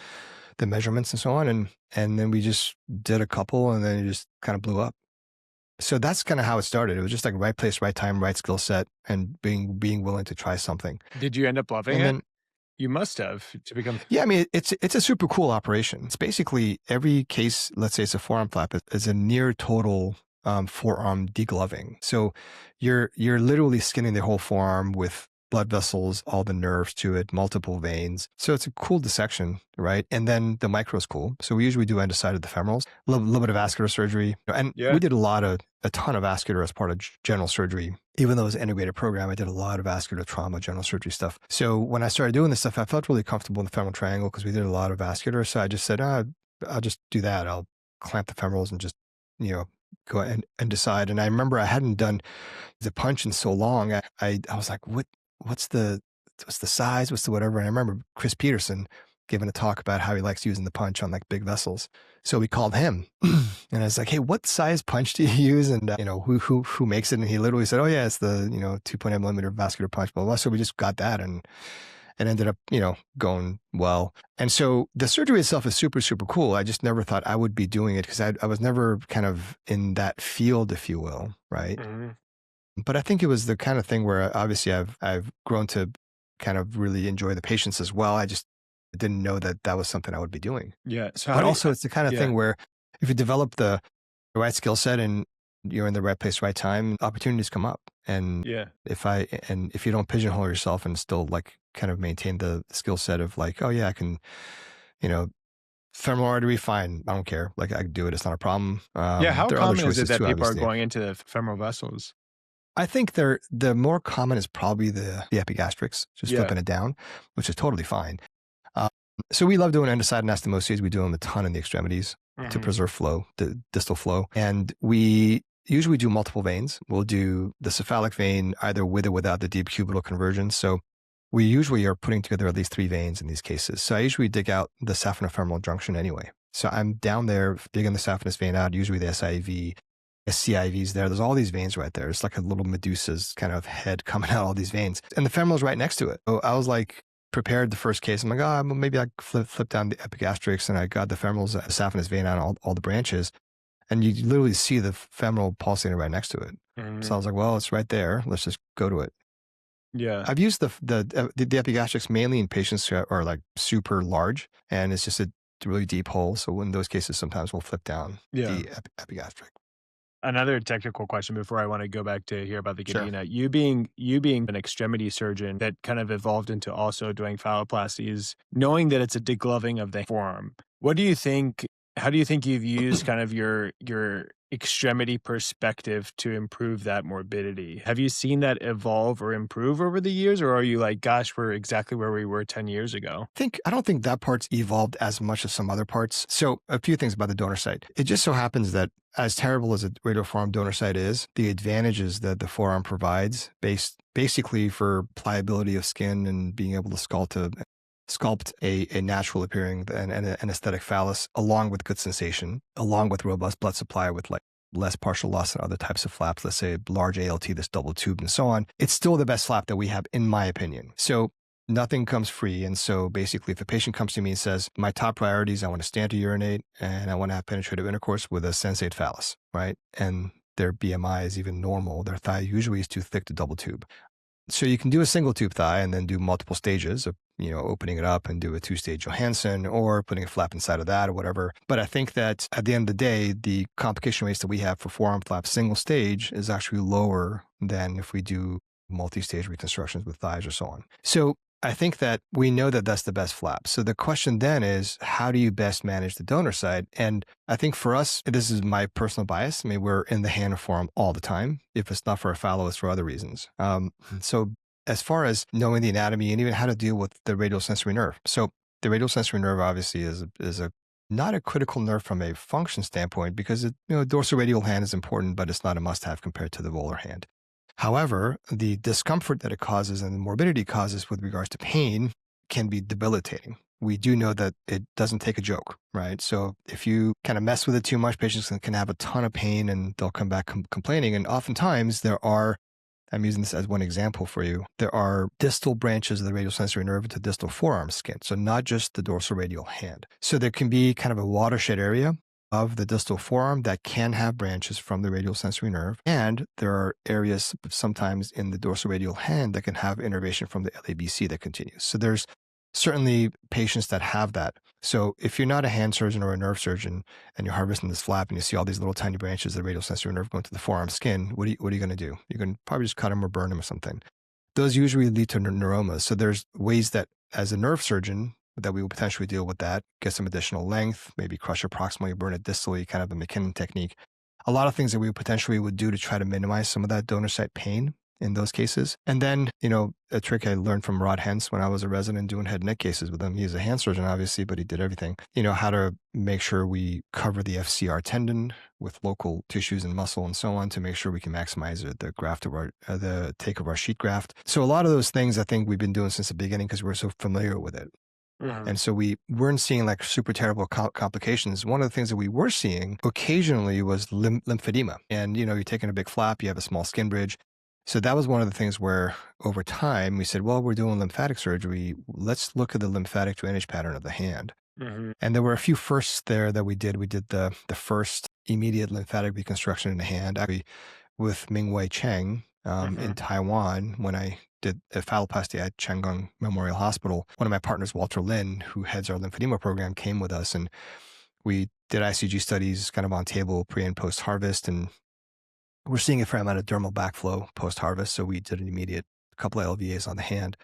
the measurements and so on, and then we just did a couple, and then it just kind of blew up. So that's kind of how it started. It was just like right place, right time, right skill set, and being willing to try something. Did you end up loving it? You must have to become. Yeah, I mean, it's a super cool operation. It's basically every case, let's say it's a forearm flap, is a near total forearm degloving. So you're literally skinning the whole forearm with blood vessels, all the nerves to it, multiple veins. So it's a cool dissection, right? And then the micro is cool. So we usually do end-of-side of the femorals, a little bit of vascular surgery. And we did a ton of vascular as part of general surgery. Even though it was an integrated program, I did a lot of vascular trauma, general surgery stuff. So when I started doing this stuff, I felt really comfortable in the femoral triangle because we did a lot of vascular. So I just said, I'll just do that. I'll clamp the femorals and just, go and decide. And I remember I hadn't done the punch in so long. I was like, what's the size? What's the whatever? And I remember Chris Peterson giving a talk about how he likes using the punch on like big vessels. So we called him and I was like, hey, what size punch do you use? And who makes it? And he literally said, oh yeah, it's the, 2.8 millimeter vascular punch, blah, blah, blah. So we just got that and it ended up, going well. And so the surgery itself is super, super cool. I just never thought I would be doing it because I was never kind of in that field, if you will. Right. Mm-hmm. But I think it was the kind of thing where obviously I've grown to kind of really enjoy the patients as well. I just didn't know that was something I would be doing. Yeah. So but also it's the kind of thing where if you develop the right skill set and you're in the right place, right time, opportunities come up. And if you don't pigeonhole yourself and still like kind of maintain the skill set of like, oh yeah, I can, femoral artery, fine. I don't care. Like I can do it. It's not a problem. How common is it that people are going into the femoral vessels? I think the more common is probably the epigastrics, just flipping it down, which is totally fine. So we love doing endoside anastomoses. We do them a ton in the extremities to preserve flow, the distal flow. And we usually do multiple veins. We'll do the cephalic vein either with or without the deep cubital conversion. So we usually are putting together at least 3 veins in these cases. So I usually dig out the saphenofemoral junction anyway. So I'm down there digging the saphenous vein out, usually the SIV. CIVs there. There's all these veins right there. It's like a little Medusa's kind of head coming out, all these veins. And the femoral's right next to it. So I was like prepared the first case. I'm like, maybe I flip down the epigastrics and I got the femoral's saphenous vein out all the branches. And you literally see the femoral pulsating right next to it. Mm-hmm. So I was like, well, it's right there. Let's just go to it. Yeah. I've used the epigastrics mainly in patients who are like super large and it's just a really deep hole. So in those cases, sometimes we'll flip down the epigastric. Another technical question before I want to go back to hear about the Godina. Sure. You being an extremity surgeon that kind of evolved into also doing phalloplasties, knowing that it's a degloving of the forearm. How do you think you've used kind of your extremity perspective to improve that morbidity? Have you seen that evolve or improve over the years? Or are you like, gosh, we're exactly where we were 10 years ago? I don't think that part's evolved as much as some other parts. So a few things about the donor site. It just so happens that as terrible as a radial forearm donor site is, the advantages that the forearm provides basically for pliability of skin and being able to sculpt a natural appearing and an aesthetic phallus, along with good sensation, along with robust blood supply with like less partial loss than other types of flaps, let's say large ALT that's double tubed and so on. It's still the best flap that we have, in my opinion. So nothing comes free. And so basically, if a patient comes to me and says, my top priority is I want to stand to urinate and I want to have penetrative intercourse with a sensate phallus, right? And their BMI is even normal. Their thigh usually is too thick to double tube. So you can do a single tube thigh and then do multiple stages of, opening it up and do a 2-stage Johansson or putting a flap inside of that or whatever. But I think that at the end of the day, the complication rates that we have for forearm flap single stage is actually lower than if we do multi-stage reconstructions with thighs or so on. So I think that we know that that's the best flap. So the question then is, how do you best manage the donor side? And I think for us, this is my personal bias. I mean, we're in the hand of forearm all the time. If it's not for a fallow, it's for other reasons. So as far as knowing the anatomy and even how to deal with the radial sensory nerve. So the radial sensory nerve obviously is not a critical nerve from a function standpoint because dorsal-radial hand is important, but it's not a must-have compared to the volar hand. However, the discomfort that it causes and the morbidity it causes with regards to pain can be debilitating. We do know that it doesn't take a joke, right? So if you kind of mess with it too much, patients can have a ton of pain and they'll come back complaining. And oftentimes I'm using this as one example for you, there are distal branches of the radial sensory nerve into distal forearm skin. So not just the dorsal radial hand. So there can be kind of a watershed area of the distal forearm that can have branches from the radial sensory nerve. And there are areas sometimes in the dorsal radial hand that can have innervation from the LABC that continues. So there's certainly patients that have that. So if you're not a hand surgeon or a nerve surgeon and you're harvesting this flap and you see all these little tiny branches of the radial sensory nerve going to the forearm skin, what are you going to do? You're going to probably just cut them or burn them or something. those usually lead to neuromas. So there's ways that as a nerve surgeon that we will potentially deal with that, get some additional length, maybe crush it proximally, burn it distally, kind of a McKinnon technique. A lot of things that we potentially would do to try to minimize some of that donor site pain in those cases. And then, a trick I learned from Rod Hentz when I was a resident doing head and neck cases with him. He's a hand surgeon, obviously, but he did everything. How to make sure we cover the FCR tendon with local tissues and muscle and so on to make sure we can maximize the graft of the take of our sheet graft. So a lot of those things I think we've been doing since the beginning because we're so familiar with it. Mm-hmm. And so we weren't seeing like super terrible complications. One of the things that we were seeing occasionally was lymphedema. And, you're taking a big flap, you have a small skin bridge. So that was one of the things where over time we said, well, we're doing lymphatic surgery. Let's look at the lymphatic drainage pattern of the hand. Mm-hmm. And there were a few firsts there that we did. We did the first immediate lymphatic reconstruction in the hand, actually with Mingwei Cheng in Taiwan. When I did a phalloplasty at Chang'an Memorial Hospital, one of my partners, Walter Lin, who heads our lymphedema program, came with us, and we did ICG studies kind of on table pre and post harvest, and we're seeing a fair amount of dermal backflow post harvest. So we did an immediate couple of LVAs on the hand.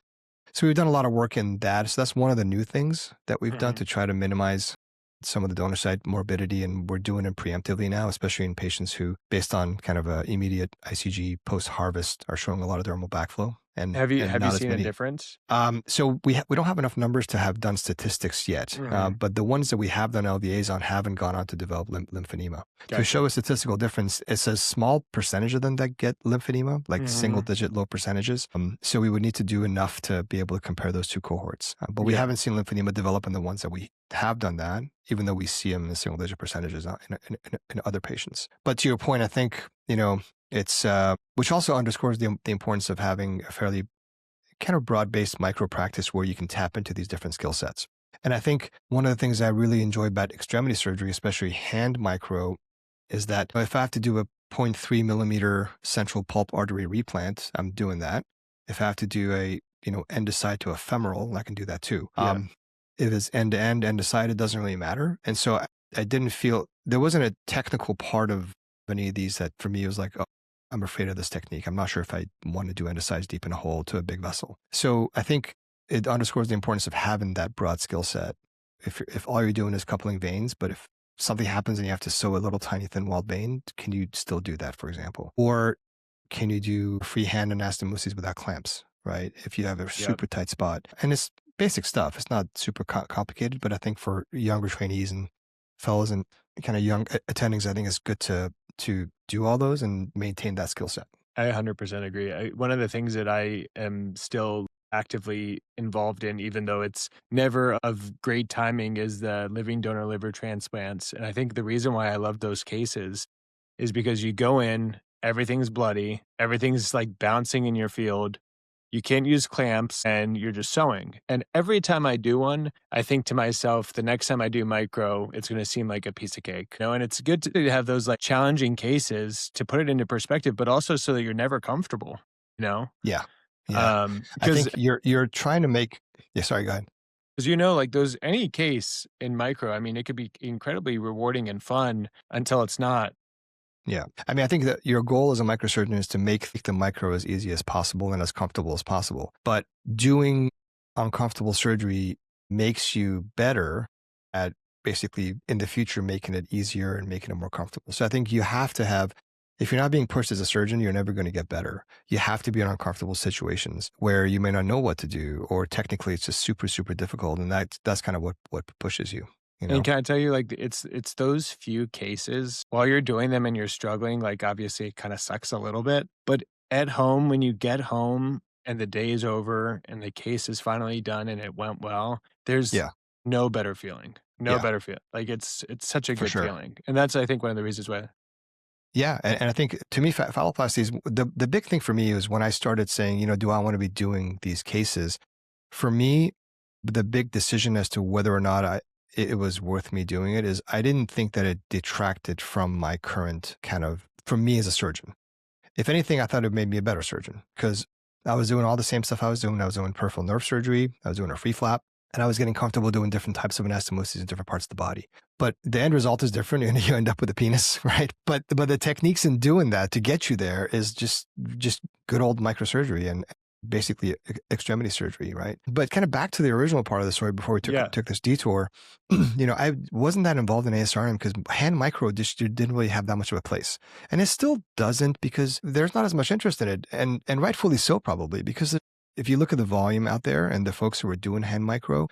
So we've done a lot of work in that. So that's one of the new things that we've done to try to minimize some of the donor site morbidity, and we're doing it preemptively now, especially in patients who, based on kind of a immediate ICG post harvest, are showing a lot of dermal backflow. And have you seen a difference? So we don't have enough numbers to have done statistics yet, but the ones that we have done LVAs on haven't gone on to develop lymphedema. Gotcha. To show a statistical difference, it's a small percentage of them that get lymphedema, like single-digit low percentages. So we would need to do enough to be able to compare those two cohorts. But we haven't seen lymphedema develop in the ones that we have done that, even though we see them in single-digit percentages in other patients. But to your point, I think, it's which also underscores the importance of having a fairly kind of broad-based micro practice where you can tap into these different skill sets. And I think one of the things I really enjoy about extremity surgery, especially hand micro, is that if I have to do a 0.3 millimeter central pulp artery replant, I'm doing that. If I have to do a end to side to a femoral, I can do that too. Yeah. If it's end to end to side, it doesn't really matter. And so I didn't feel there wasn't a technical part of any of these that for me was like, oh, I'm afraid of this technique. I'm not sure if I want to do endosize deep in a hole to a big vessel. So I think it underscores the importance of having that broad skill set. If all you're doing is coupling veins, but if something happens and you have to sew a little tiny thin-walled vein, can you still do that, for example? Or can you do freehand anastomosis without clamps, right? If you have a super tight spot. And it's basic stuff. It's not super complicated, but I think for younger trainees and fellows and kind of young attendings, I think it's good to do all those and maintain that skill set. I 100% agree. One of the things that I am still actively involved in, even though it's never of great timing, is the living donor liver transplants. And I think the reason why I love those cases is because you go in, everything's bloody, everything's like bouncing in your field. You can't use clamps and you're just sewing. And every time I do one, I think to myself, the next time I do micro, it's going to seem like a piece of cake. And it's good to have those like challenging cases to put it into perspective, but also so that you're never comfortable, Yeah. I think you're trying to make, sorry, go ahead. Because, like any case in micro, it could be incredibly rewarding and fun until it's not. Yeah. I think that your goal as a microsurgeon is to make the micro as easy as possible and as comfortable as possible. But doing uncomfortable surgery makes you better at basically in the future making it easier and making it more comfortable. So I think you have to have, if you're not being pushed as a surgeon, you're never going to get better. You have to be in uncomfortable situations where you may not know what to do, or technically it's just super, super difficult. And that's kind of what pushes you. And can I tell you, like, it's those few cases while you're doing them and you're struggling, like, obviously it kind of sucks a little bit, but at home, when you get home and the day is over and the case is finally done and it went well, there's no better feeling, better feeling. Like it's such a good feeling. And that's, I think, one of the reasons why. Yeah. And I think to me, phalloplasty is the big thing for me is when I started saying, do I want to be doing these cases? For me, the big decision as to whether or not it was worth me doing it is I didn't think that it detracted from my current from me as a surgeon. If anything, I thought it made me a better surgeon because I was doing all the same stuff I was doing. I was doing peripheral nerve surgery. I was doing a free flap, and I was getting comfortable doing different types of anastomosis in different parts of the body. But the end result is different and you end up with a penis, right? But the techniques in doing that to get you there is just good old microsurgery. And basically extremity surgery, right? But kind of back to the original part of the story before we took this detour, I wasn't that involved in ASRM because hand micro just didn't really have that much of a place. And it still doesn't because there's not as much interest in it. And rightfully so, probably, because if you look at the volume out there and the folks who are doing hand micro,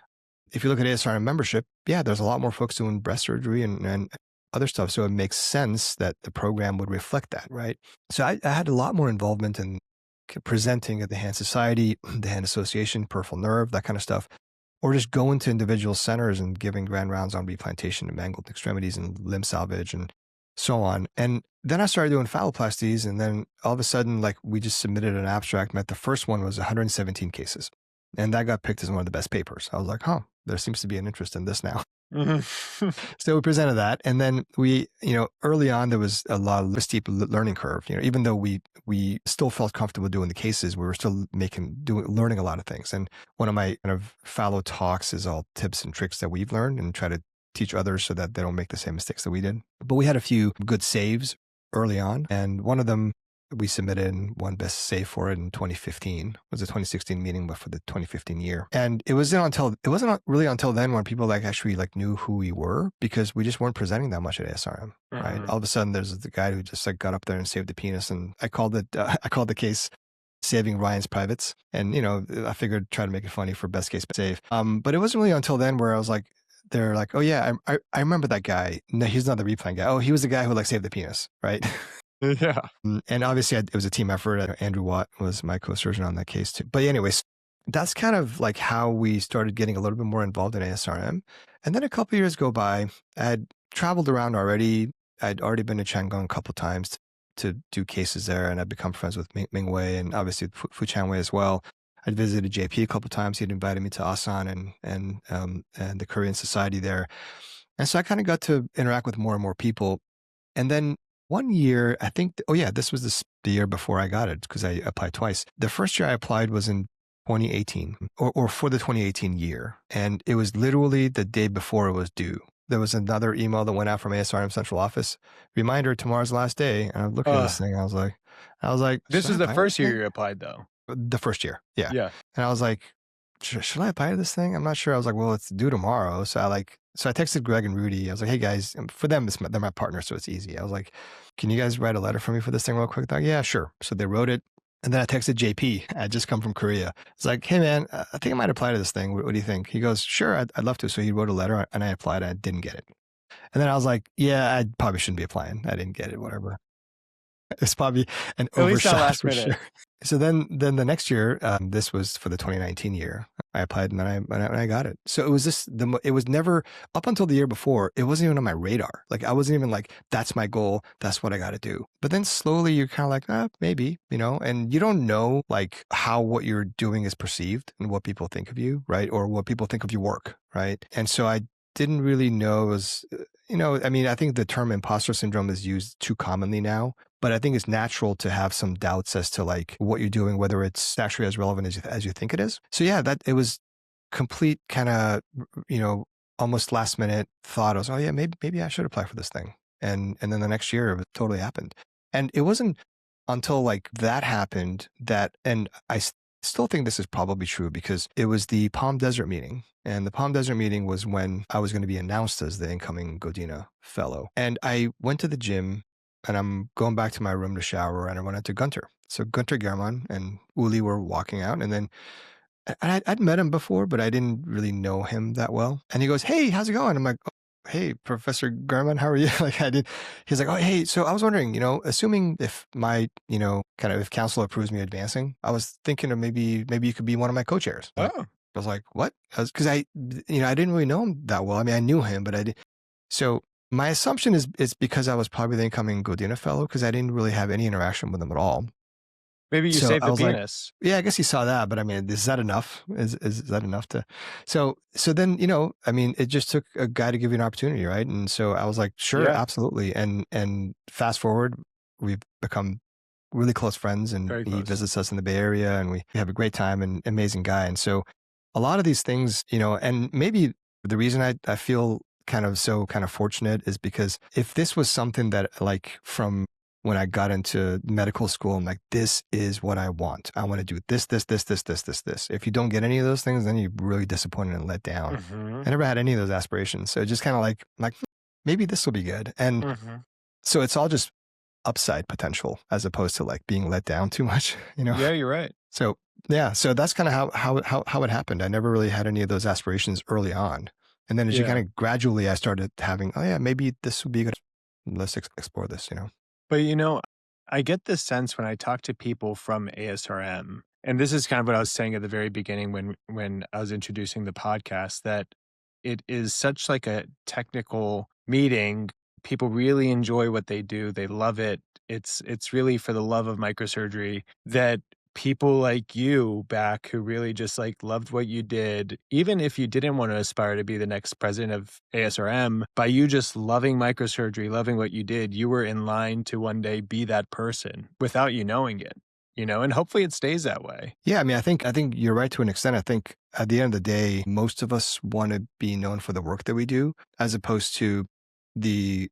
if you look at ASRM membership, yeah, there's a lot more folks doing breast surgery and other stuff. So it makes sense that the program would reflect that, right? So I had a lot more involvement in presenting at the Hand Society, the Hand Association, peripheral nerve, that kind of stuff, or just going to individual centers and giving grand rounds on replantation and mangled extremities and limb salvage and so on. And then I started doing phalloplasties, and then all of a sudden, like, we just submitted an abstract. The first one was 117 cases, and that got picked as one of the best papers. I was like, there seems to be an interest in this now. Mm-hmm. So we presented that, and then we, early on there was a lot of steep learning curve. Even though we still felt comfortable doing the cases, we were still learning a lot of things. And one of my kind of fallow talks is all tips and tricks that we've learned and try to teach others so that they don't make the same mistakes that we did. But we had a few good saves early on, and one of them we submitted and won best save for it in 2015. It was a 2016 meeting, but for the 2015 year. And it wasn't really until then when people actually knew who we were, because we just weren't presenting that much at ASRM, right? All of a sudden there's the guy who just got up there and saved the penis. And I called the case Saving Ryan's Privates. And, I figured try to make it funny for best case save. But it wasn't really until then where I was like, they're like, oh yeah, I remember that guy. No, he's not the replan guy. Oh, he was the guy who saved the penis, right? Yeah. And obviously it was a team effort. Andrew Watt was my co-surgeon on that case too. But anyways, that's kind of how we started getting a little bit more involved in ASRM. And then a couple of years go by. I had traveled around already. I'd already been to Chang'an a couple of times to do cases there, and I'd become friends with Ming Wei and obviously Fu Chanwei as well. I'd visited JP a couple of times. He'd invited me to Asan and the Korean Society there. And so I kind of got to interact with more and more people. And then one year, I think, this was the year before I got it, because I applied twice. The first year I applied was in 2018, or for the 2018 year. And it was literally the day before it was due. There was another email that went out from ASRM central office. Reminder, tomorrow's the last day. And I looked at this thing. I was like, this is the first year you applied, though. The first year. Yeah. Yeah. And I was like, should I apply to this thing? I'm not sure. I was like, well, it's due tomorrow. So I texted Greg and Rudy. I was like, hey guys, for them, they're my partner, so it's easy. I was like, can you guys write a letter for me for this thing real quick? They're like, yeah, sure. So they wrote it. And then I texted JP. I had just come from Korea. It's like, hey man, I think I might apply to this thing. What do you think? He goes, sure, I'd love to. So he wrote a letter and I applied. And I didn't get it. And then I was like, yeah, I probably shouldn't be applying. I didn't get it, whatever. It's probably an overshot for sure. So then the next year, this was for the 2019 year, I applied and then I got it. So it was it was never, up until the year before, it wasn't even on my radar. I wasn't even like, that's my goal. That's what I got to do. But then slowly you're kind of like, maybe, and you don't know how what you're doing is perceived and what people think of you, right? Or what people think of your work, right? And so I didn't really know it was, I think the term imposter syndrome is used too commonly now, but I think it's natural to have some doubts as to what you're doing, whether it's actually as relevant as you think it is. So yeah, that it was complete kind of, almost last minute thought. I was, maybe I should apply for this thing. And then the next year it totally happened. And it wasn't until that happened and I still think this is probably true because it was the Palm Desert meeting. And the Palm Desert meeting was when I was going to be announced as the incoming Godina Fellow. And I went to the gym and I'm going back to my room to shower and I went into Gunter. So Gunter German and Uli were walking out, and then I'd met him before, but I didn't really know him that well. And he goes, hey, how's it going? I'm like, oh, hey, Professor German, how are you? He's like, oh, hey, so I was wondering, assuming if my, if council approves me advancing, I was thinking of maybe you could be one of my co-chairs. Oh. I was like, what? Because I didn't really know him that well. I knew him, but I did. So my assumption is it's because I was probably the incoming Godina Fellow, because I didn't really have any interaction with him at all. Maybe you saved the penis. Yeah, I guess he saw that, but is that enough? Is that enough to? So then, it just took a guy to give you an opportunity, right? And so I was like, sure, yeah. Absolutely. And fast forward, we've become really close friends, and he visits us in the Bay Area, and we have a great time, and amazing guy. And so a lot of these things, and maybe the reason I feel kind of fortunate is because if this was something that from when I got into medical school. I'm like, this is what I want. I want to do this. If you don't get any of those things, then you're really disappointed and let down. Mm-hmm. I never had any of those aspirations. So just kind of like maybe this will be good. And so it's all just upside potential as opposed to like being let down too much, you know? Yeah, you're right. So yeah, so that's kind of how it happened. I never really had any of those aspirations early on. And then as you kind of gradually, I started having, oh yeah, maybe this would be good. Let's explore this, you know? But, you know, I get this sense when I talk to people from ASRM, and this is kind of what I was saying at the very beginning when I was introducing the podcast, that it is such like a technical meeting. People really enjoy what they do. They love it. It's really for the love of microsurgery that people like you back who really just like loved what you did, even if you didn't want to aspire to be the next president of ASRM, by you just loving microsurgery, loving what you did, you were in line to one day be that person without you knowing it, you know, and hopefully it stays that way. Yeah. I mean, I think you're right to an extent. I think at the end of the day, most of us want to be known for the work that we do, as opposed to the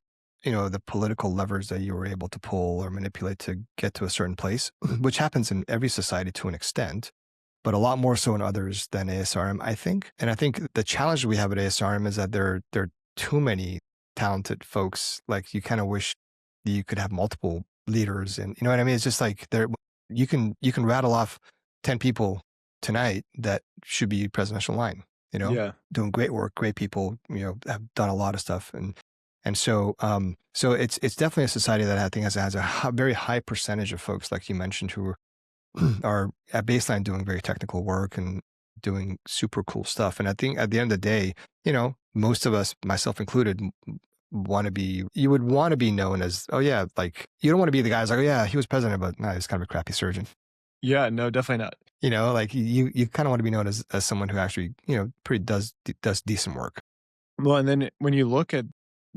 political levers that you were able to pull or manipulate to get to a certain place, which happens in every society to an extent, but a lot more so in others than ASRM, I think. And I think the challenge we have at ASRM is that there are too many talented folks. Like you kind of wish that you could have multiple leaders, and you know what I mean? It's just like you can rattle off 10 people tonight that should be presidential line, you know, doing great work, great people, you know, have done a lot of stuff. And so it's definitely a society that I think has a very high percentage of folks, like you mentioned, who are at baseline doing very technical work and doing super cool stuff. And I think at the end of the day, you know, most of us, myself included, you would want to be known as, oh yeah, like you don't want to be the guy who's like, oh yeah, he was president, but no, he's kind of a crappy surgeon. Yeah, no, definitely not. You know, like you kind of want to be known as someone who actually, you know, pretty does decent work. Well, and then when you look at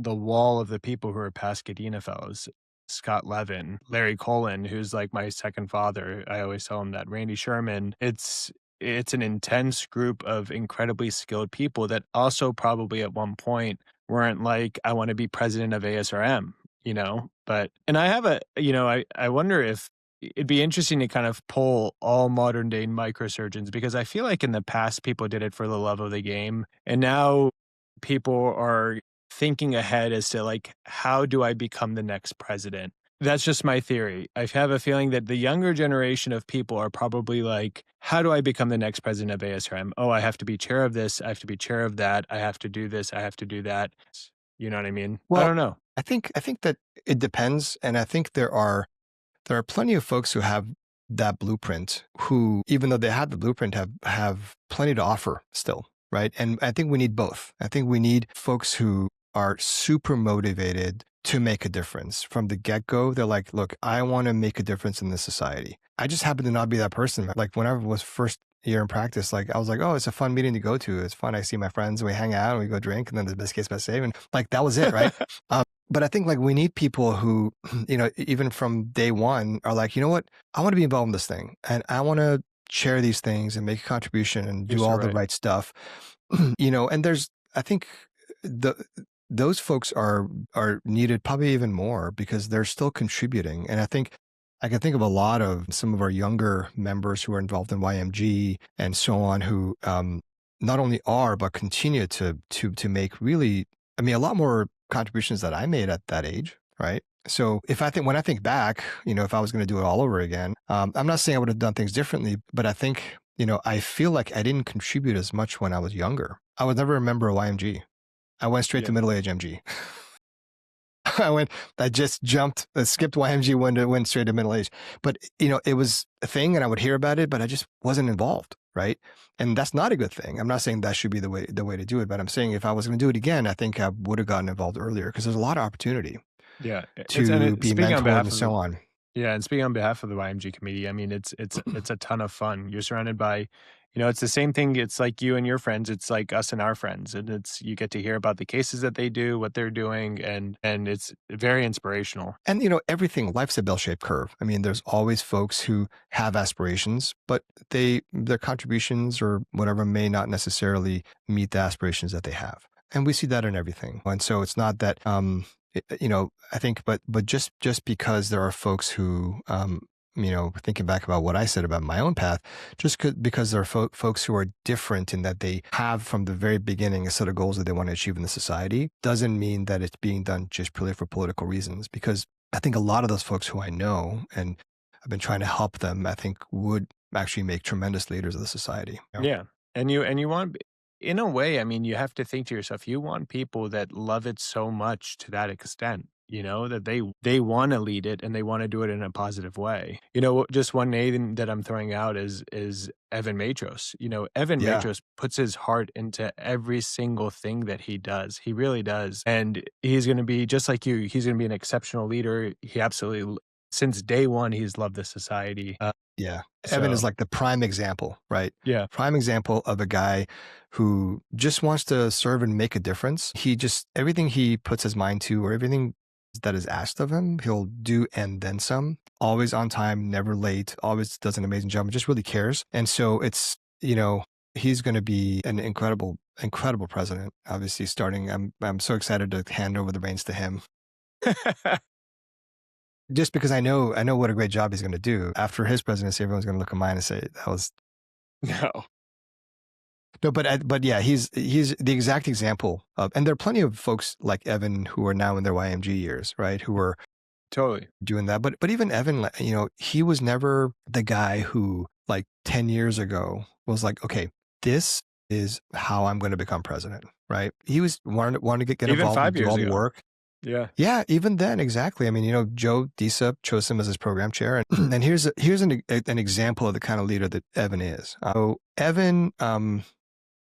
the wall of the people who are past Godina Fellows, Scott Levin, Larry Colin, who's like my second father. I always tell him that. Randy Sherman. It's an intense group of incredibly skilled people that also probably at one point weren't like, I want to be president of ASRM, you know? And I have I wonder if it'd be interesting to kind of pull all modern day microsurgeons, because I feel like in the past people did it for the love of the game. And now people are thinking ahead as to like, how do I become the next president? That's just my theory. I have a feeling that the younger generation of people are probably like, how do I become the next president of ASRM? Oh, I have to be chair of this. I have to be chair of that. I have to do this. I have to do that. You know what I mean? Well, I don't know. I think that it depends. And I think there are plenty of folks who have that blueprint who, even though they have the blueprint, have plenty to offer still. Right. And I think we need both. I think we need folks who are super motivated to make a difference from the get-go. They're like, look, I want to make a difference in this society. I just happen to not be that person. Like when I was first year in practice, like I was like, oh, it's a fun meeting to go to. It's fun. I see my friends and we hang out and we go drink, and then the best case, best save. And like, that was it. Right. But I think like we need people who, you know, even from day one are like, you know what, I want to be involved in this thing and I want to share these things and make a contribution and do all the right stuff, you know. And I think those folks are needed probably even more because they're still contributing. And I think I can think of a lot of some of our younger members who are involved in YMG and so on, who not only are, but continue to make really, I mean, a lot more contributions that I made at that age. Right. So when I think back, you know, if I was going to do it all over again, I'm not saying I would have done things differently, but I think, you know, I feel like I didn't contribute as much when I was younger. I was never a member of YMG. I went straight to middle-age MG. I just skipped YMG, went straight to middle age. But, you know, it was a thing and I would hear about it, but I just wasn't involved. Right. And that's not a good thing. I'm not saying that should be the way to do it, but I'm saying if I was going to do it again, I think I would have gotten involved earlier because there's a lot of opportunity. Yeah. To be mentored and so on. Yeah. And speaking on behalf of the YMG committee, I mean, it's a ton of fun. You're surrounded by, you know, it's the same thing. It's like you and your friends. It's like us and our friends. And you get to hear about the cases that they do, what they're doing. And it's very inspirational. And, you know, life's a bell-shaped curve. I mean, there's always folks who have aspirations, but their contributions or whatever may not necessarily meet the aspirations that they have. And we see that in everything. And so it's not that, I think, but just because there are folks who, thinking back about what I said about my own path, because there are folks who are different in that they have from the very beginning a set of goals that they want to achieve in the society, doesn't mean that it's being done just purely for political reasons. Because I think a lot of those folks who I know and I've been trying to help them, I think would actually make tremendous leaders of the society. Yeah. And you want, in a way, I mean, you have to think to yourself, you want people that love it so much to that extent, that they want to lead it and they want to do it in a positive way. Just one name that I'm throwing out is Evan Matros. Evan Matros puts his heart into every single thing that he does. He really does. And he's going to be just like you. He's going to be an exceptional leader. He absolutely, since day one, he's loved the society. Evan is like the prime example, right? Yeah. Prime example of a guy who just wants to serve and make a difference. Everything he puts his mind to or everything that is asked of him, he'll do and then some. Always on time, never late, always does an amazing job and just really cares. And so it's, he's going to be an incredible president, obviously starting. I'm so excited to hand over the reins to him. Just because I know what a great job he's going to do. After his presidency, everyone's going to look at mine and say, that was... No, but yeah, he's the exact example of, and there are plenty of folks like Evan who are now in their YMG years, right? Who are totally doing that. But even Evan, he was never the guy who like 10 years ago was like, okay, this is how I'm going to become president, right? He was wanted to get involved and do all the work. Yeah. Even then, exactly. I mean, Joe DIEP chose him as his program chair, and here's an example of the kind of leader that Evan is. Evan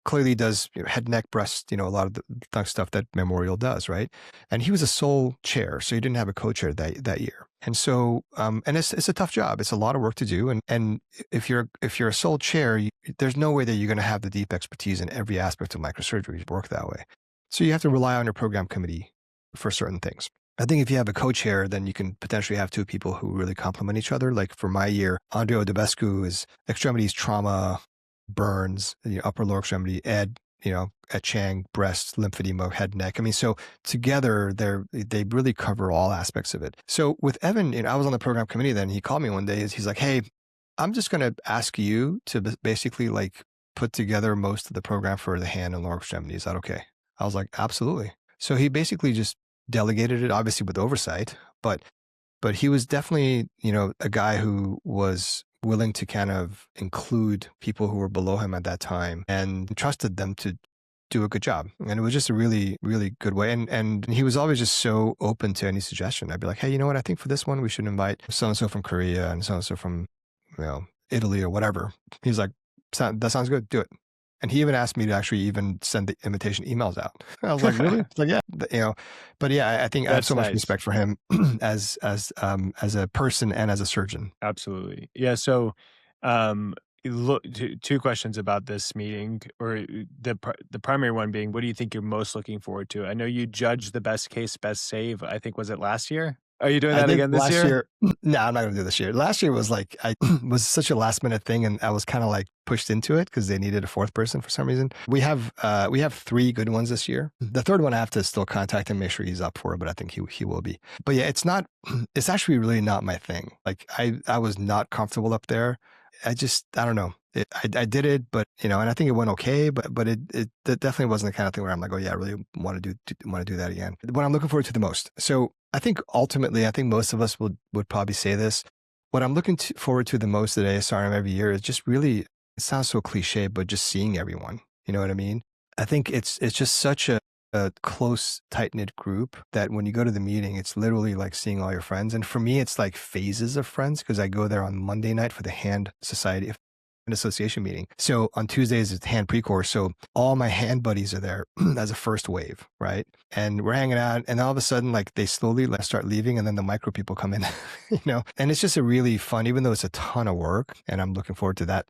clearly does head, neck, breast, a lot of the stuff that Memorial does, right? And he was a sole chair, so he didn't have a co-chair that year. And so, and it's a tough job. It's a lot of work to do. And if you're a sole chair, there's no way that you're going to have the deep expertise in every aspect of microsurgery work that way. So you have to rely on your program committee for certain things. I think if you have a co-chair, then you can potentially have two people who really complement each other. Like for my year, Andrea Odebescu is extremities, trauma, burns, upper lower extremity, Ed, at Chang, breast, lymphedema, head, neck. I mean, so together they really cover all aspects of it. So with Evan, I was on the program committee then. He called me one day. He's like, hey, I'm just going to ask you to basically like put together most of the program for the hand and lower extremity. Is that okay? I was like, absolutely. So he basically just delegated it, obviously with oversight, but he was definitely, a guy who was willing to kind of include people who were below him at that time and trusted them to do a good job. And it was just a really, really good way. And he was always just so open to any suggestion. I'd be like, hey, you know what? I think for this one, we should invite so-and-so from Korea and so-and-so from, Italy or whatever. He's like, that sounds good. Do it. And he even asked me to actually even send the invitation emails out. I was like, really? Like, yeah, but yeah, I think I have so much respect for him as a person and as a surgeon. Absolutely. Yeah. So, look, two questions about this meeting, or the primary one being, what do you think you're most looking forward to? I know you judged the best case, best save. I think, was it last year? Are you doing that again this year? No, I'm not going to do this year. Last year was like, was such a last minute thing, and I was kind of like pushed into it because they needed a fourth person for some reason. We have 3 good ones this year. The third one I have to still contact him, make sure he's up for it, but I think he will be. But yeah, it's actually really not my thing. Like I was not comfortable up there. I don't know. I did it, but and I think it went okay, but it definitely wasn't the kind of thing where I'm like, oh yeah, I really want to do that again. What I'm looking forward to the most. So I think ultimately, most of us would probably say this. What I'm looking forward to the most at ASRM every year is just really, it sounds so cliche, but just seeing everyone. You know what I mean? I think it's just such a close, tight-knit group that when you go to the meeting, it's literally like seeing all your friends. And for me, it's like phases of friends because I go there on Monday night for the hand society an association meeting. So on Tuesdays, it's hand pre-course. So all my hand buddies are there as a first wave, right? And we're hanging out, and all of a sudden, like they slowly start leaving, and then the micro people come in, and it's just a really fun, even though it's a ton of work, and I'm looking forward to that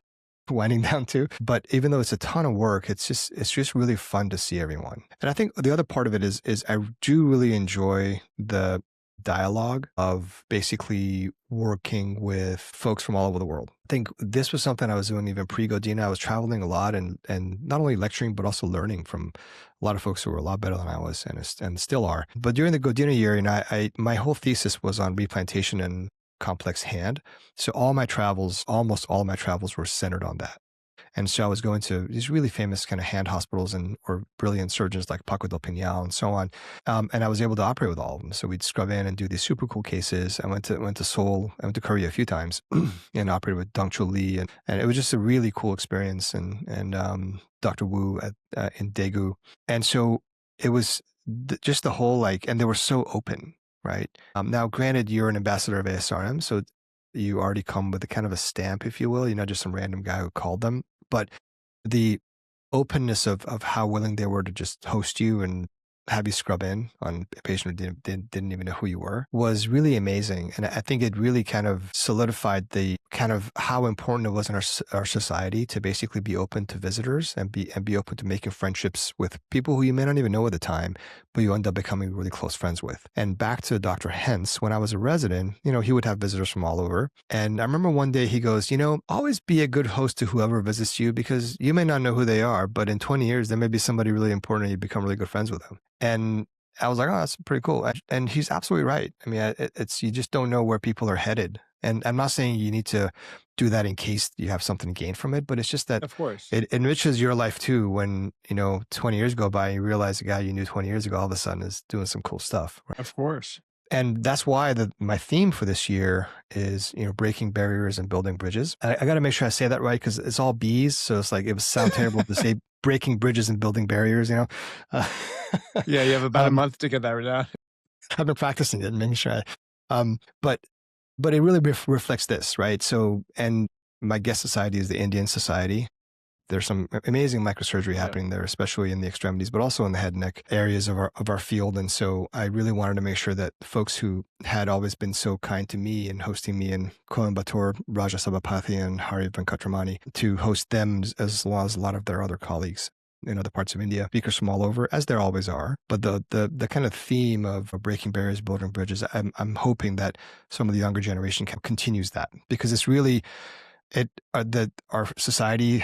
winding down too. But even though it's a ton of work, it's just really fun to see everyone. And I think the other part of it is I do really enjoy the dialogue of basically working with folks from all over the world. I think this was something I was doing even pre-Godina. I was traveling a lot and not only lecturing, but also learning from a lot of folks who were a lot better than I was and still are. But during the Godina year, my whole thesis was on replantation and complex hand. So almost all my travels were centered on that. And so I was going to these really famous kind of hand hospitals or brilliant surgeons like Paco del Pinal and so on. And I was able to operate with all of them. So we'd scrub in and do these super cool cases. I went to Seoul. I went to Korea a few times and operated with Dong Chul Lee. And it was just a really cool experience. And Dr. Wu in Daegu. And so it was just the whole and they were so open, right? Now, granted, you're an ambassador of ASRM. So you already come with a kind of a stamp, if you will. You're not just some random guy who called them. But the openness of how willing they were to just host you and have you scrub in on a patient who didn't even know who you were was really amazing. And I think it really kind of solidified the kind of how important it was in our society to basically be open to visitors and be open to making friendships with people who you may not even know at the time, but you end up becoming really close friends with. And back to Dr. Hentz, when I was a resident, he would have visitors from all over. And I remember one day he goes, always be a good host to whoever visits you because you may not know who they are, but in 20 years, there may be somebody really important and you become really good friends with them. And I was like, oh, that's pretty cool. And he's absolutely right. I mean, it's you just don't know where people are headed. And I'm not saying you need to do that in case you have something to gain from it, but it's just that of course it enriches your life too when, 20 years go by and you realize the guy you knew 20 years ago all of a sudden is doing some cool stuff. Right? Of course. And that's why my theme for this year is, breaking barriers and building bridges. I got to make sure I say that right because it's all B's. So it's like, it would sound terrible to say breaking bridges and building barriers, Yeah, you have about a month to get that down. I've been practicing it and making sure but it really reflects this, right? So, and my guest society is the Indian Society. There's some amazing microsurgery happening there, especially in the extremities, but also in the head and neck areas of our field. And so I really wanted to make sure that folks who had always been so kind to me and hosting me in Coimbatore, Raja Sabapathy and Hari Venkatramani, to host them as well as a lot of their other colleagues in other parts of India, speakers from all over, as there always are. But the kind of theme of breaking barriers, building bridges, I'm hoping that some of the younger generation continues that because it's really that our society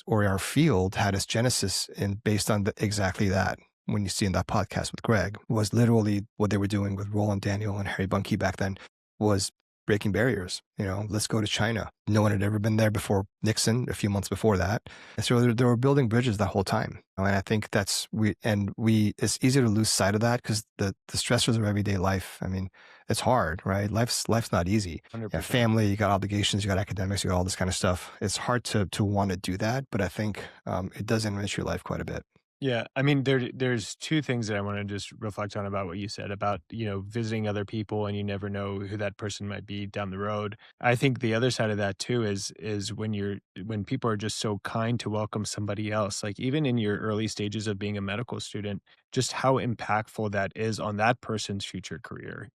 or our field had its genesis based on exactly that. When you see in that podcast with Greg, was literally what they were doing with Roland Daniel and Harry Buncke back then was breaking barriers. Let's go to China. No one had ever been there before Nixon, a few months before that. And so they were building bridges that whole time. And I think it's easy to lose sight of that because the stressors of everyday life, I mean, it's hard, right? Life's not easy. You got family, you got obligations, you got academics, you got all this kind of stuff. It's hard to want to do that, but I think it does enrich your life quite a bit. Yeah, I mean, there's two things that I want to just reflect on about what you said about, visiting other people and you never know who that person might be down the road. I think the other side of that too is when people are just so kind to welcome somebody else, like even in your early stages of being a medical student, just how impactful that is on that person's future career,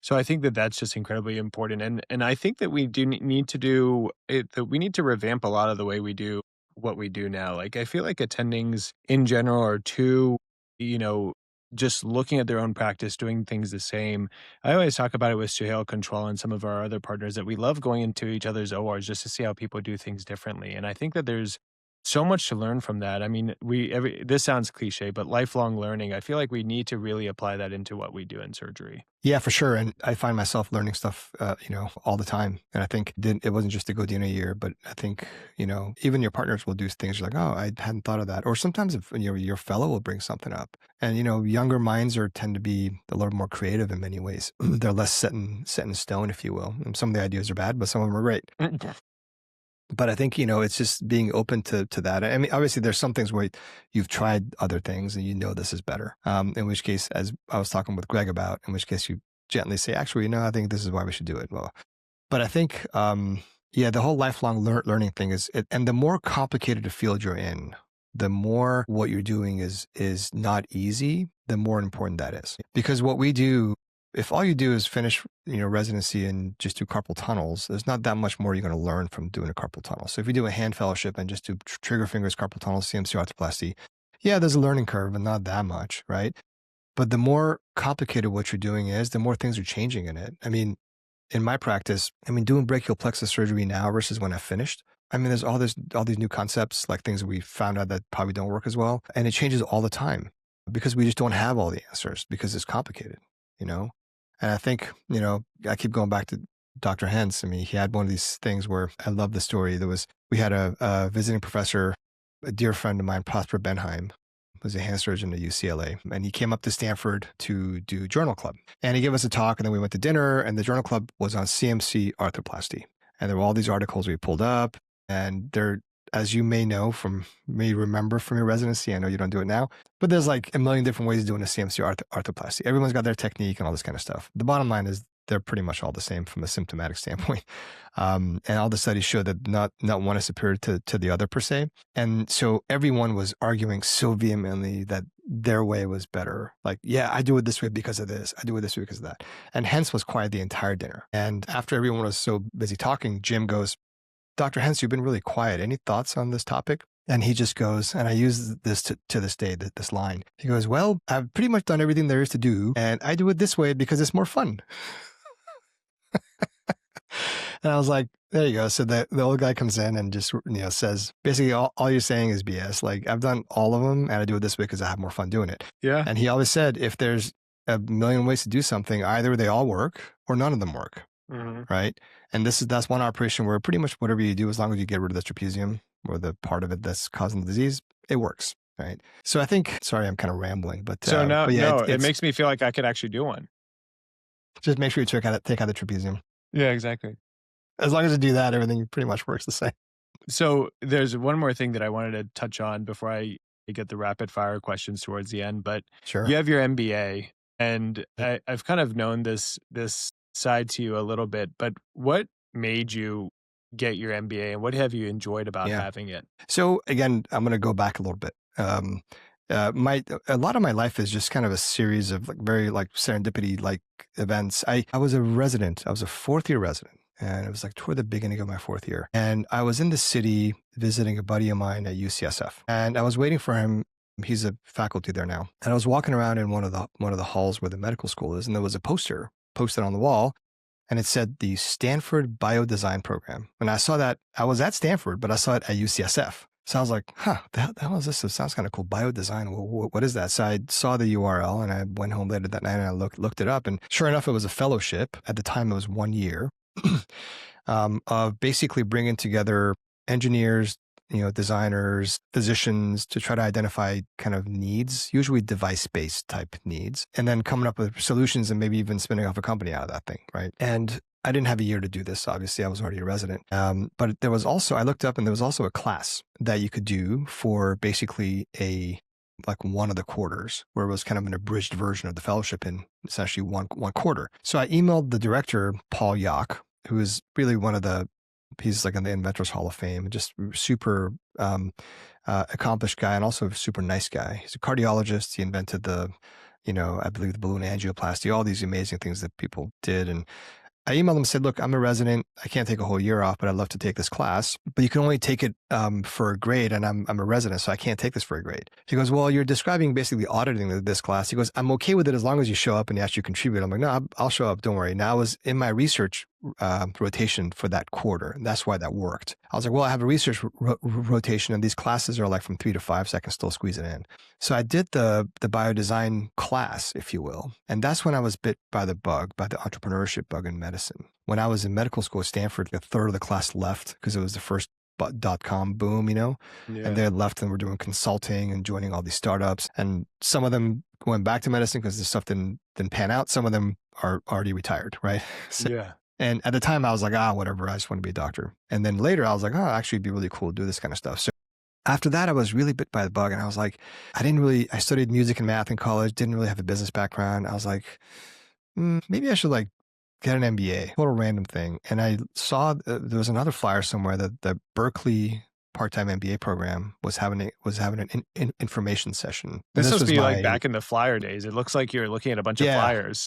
so I think that that's just incredibly important. And I think that we do need to do it, that we need to revamp a lot of the way we do what we do now. Like, I feel like attendings in general are too, just looking at their own practice, doing things the same. I always talk about it with Suhail Control and some of our other partners that we love going into each other's ORs just to see how people do things differently. And I think that there's so much to learn from that. I mean, this sounds cliche, but lifelong learning, I feel like we need to really apply that into what we do in surgery. Yeah, for sure. And I find myself learning stuff, all the time. And I think it wasn't just a Godina year, but I think, even your partners will do things you're like, oh, I hadn't thought of that. Or sometimes if your fellow will bring something up. And, younger minds tend to be a little more creative in many ways. They're less set in stone, if you will. And some of the ideas are bad, but some of them are great. But I think, it's just being open to that. I mean, obviously there's some things where you've tried other things and this is better. In which case, as I was talking with Greg about, in which case you gently say, actually, I think this is why we should do it. Well, but I think, the whole lifelong learning thing and the more complicated a field you're in, the more what you're doing is not easy, the more important that is. Because what we do, if all you do is finish, residency and just do carpal tunnels, there's not that much more you're going to learn from doing a carpal tunnel. So if you do a hand fellowship and just do trigger fingers, carpal tunnels, CMC arthroplasty, there's a learning curve and not that much, right? But the more complicated what you're doing is, the more things are changing in it. I mean, in my practice, doing brachial plexus surgery now versus when I finished, there's all these new concepts, like things that we found out that probably don't work as well. And it changes all the time because we just don't have all the answers because it's complicated, And I think, I keep going back to Dr. Hens. He had one of these things where I love the story. We had a visiting professor, a dear friend of mine, Prosper Benheim, was a hand surgeon at UCLA, and he came up to Stanford to do journal club. And he gave us a talk, and then we went to dinner, and the journal club was on CMC arthroplasty. And there were all these articles we pulled up, and there, as you may remember from your residency, I know you don't do it now, but there's like a million different ways of doing a CMC arthroplasty. Everyone's got their technique and all this kind of stuff. The bottom line is they're pretty much all the same from a symptomatic standpoint. And all the studies show that not one is superior to the other per se. And so everyone was arguing so vehemently that their way was better. Like, yeah, I do it this way because of this. I do it this way because of that. And Hens was quiet the entire dinner. And after everyone was so busy talking, Jim goes, Dr. Hens, you've been really quiet. Any thoughts on this topic? And he just goes, and I use this to this day, this line. He goes, well, I've pretty much done everything there is to do, and I do it this way because it's more fun. And I was like, there you go. So the old guy comes in and just, says, basically all you're saying is BS. Like, I've done all of them and I do it this way because I have more fun doing it. Yeah. And he always said, if there's a million ways to do something, either they all work or none of them work. Mm-hmm. Right. And that's one operation where pretty much whatever you do, as long as you get rid of the trapezium or the part of it that's causing the disease, it works. Right. So I think, sorry, I'm kind of rambling, but it makes me feel like I could actually do one. Just make sure you take out the trapezium. Yeah, exactly. As long as you do that, everything pretty much works the same. So there's one more thing that I wanted to touch on before I get the rapid fire questions towards the end, but sure. You have your MBA, and I've kind of known this side to you a little bit, but what made you get your MBA and what have you enjoyed about having it? So again, I'm going to go back a little bit. A lot of my life is just kind of a series of very serendipity events. I was a resident. I was a fourth year resident, and it was toward the beginning of my fourth year. And I was in the city visiting a buddy of mine at UCSF, and I was waiting for him. He's a faculty there now. And I was walking around in one of the halls where the medical school is, and there was a poster posted on the wall, and it said the Stanford Biodesign Program. And I saw that. I was at Stanford, but I saw it at UCSF. So I was like, the hell is this? It sounds kind of cool. Biodesign. What is that? So I saw the URL, and I went home later that night and I looked it up. And sure enough, it was a fellowship. At the time, it was 1 year of basically bringing together engineers, designers, physicians to try to identify kind of needs, usually device-based type needs, and then coming up with solutions and maybe even spinning off a company out of that thing, right? And I didn't have a year to do this. Obviously, I was already a resident. But there was also, I looked up and there was also a class that you could do for basically one of the quarters, where it was kind of an abridged version of the fellowship in essentially one quarter. So I emailed the director, Paul Yock, who is really he's in the Inventors Hall of Fame, just super accomplished guy and also a super nice guy. He's a cardiologist. He invented I believe the balloon angioplasty, all these amazing things that people did. And I emailed him and said, look, I'm a resident. I can't take a whole year off, but I'd love to take this class. But you can only take it for a grade, and I'm a resident, so I can't take this for a grade. He goes, well, you're describing basically auditing this class. He goes, I'm okay with it as long as you show up and you actually contribute. I'm like, no, I'll show up. Don't worry. Now I was in my research rotation for that quarter. And that's why that worked. I was like, well, I have a research rotation, and these classes are from 3 to 5, so I can still squeeze it in. So I did the biodesign class, if you will. And that's when I was bit by the entrepreneurship bug in medicine. When I was in medical school at Stanford, a third of the class left because it was the first .com boom, and they had left and were doing consulting and joining all these startups. And some of them went back to medicine because the stuff didn't pan out. Some of them are already retired, right? And at the time I was like, whatever, I just want to be a doctor. And then later I was like, actually it'd be really cool to do this kind of stuff. So after that, I was really bit by the bug, and I was like, I studied music and math in college, didn't really have a business background. I was like, maybe I should get an MBA, total random thing. And I saw there was another flyer somewhere that the Berkeley part-time MBA program was having an information session. This must be back in the flyer days. It looks like you're looking at a bunch of flyers.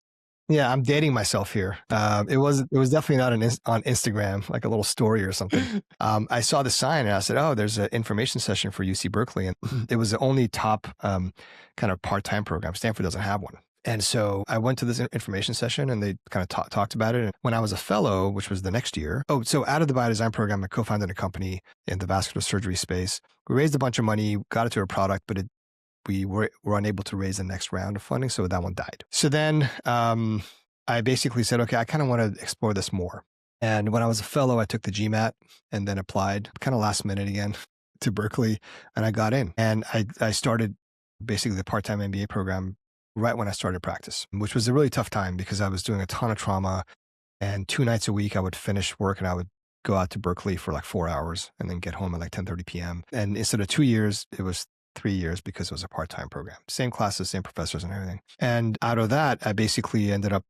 Yeah, I'm dating myself here. It was definitely not on Instagram, like a little story or something. I saw the sign and I said, "Oh, there's an information session for UC Berkeley," and it was the only top kind of part-time program. Stanford doesn't have one. And so I went to this information session and they kind of talked about it. And when I was a fellow, which was the next year, so out of the biodesign program, I co-founded a company in the vascular surgery space. We raised a bunch of money, got it to a product, but we were unable to raise the next round of funding. So that one died. So then I basically said, okay, I kind of want to explore this more. And when I was a fellow, I took the GMAT and then applied kind of last minute again to Berkeley, and I got in. And I started basically the part-time MBA program right when I started practice, which was a really tough time because I was doing a ton of trauma, and 2 nights a week I would finish work and I would go out to Berkeley for like 4 hours and then get home at like 10:30 p.m. And instead of 2 years, it was 3 years because it was a part-time program. Same classes, same professors and everything. And out of that, I basically ended up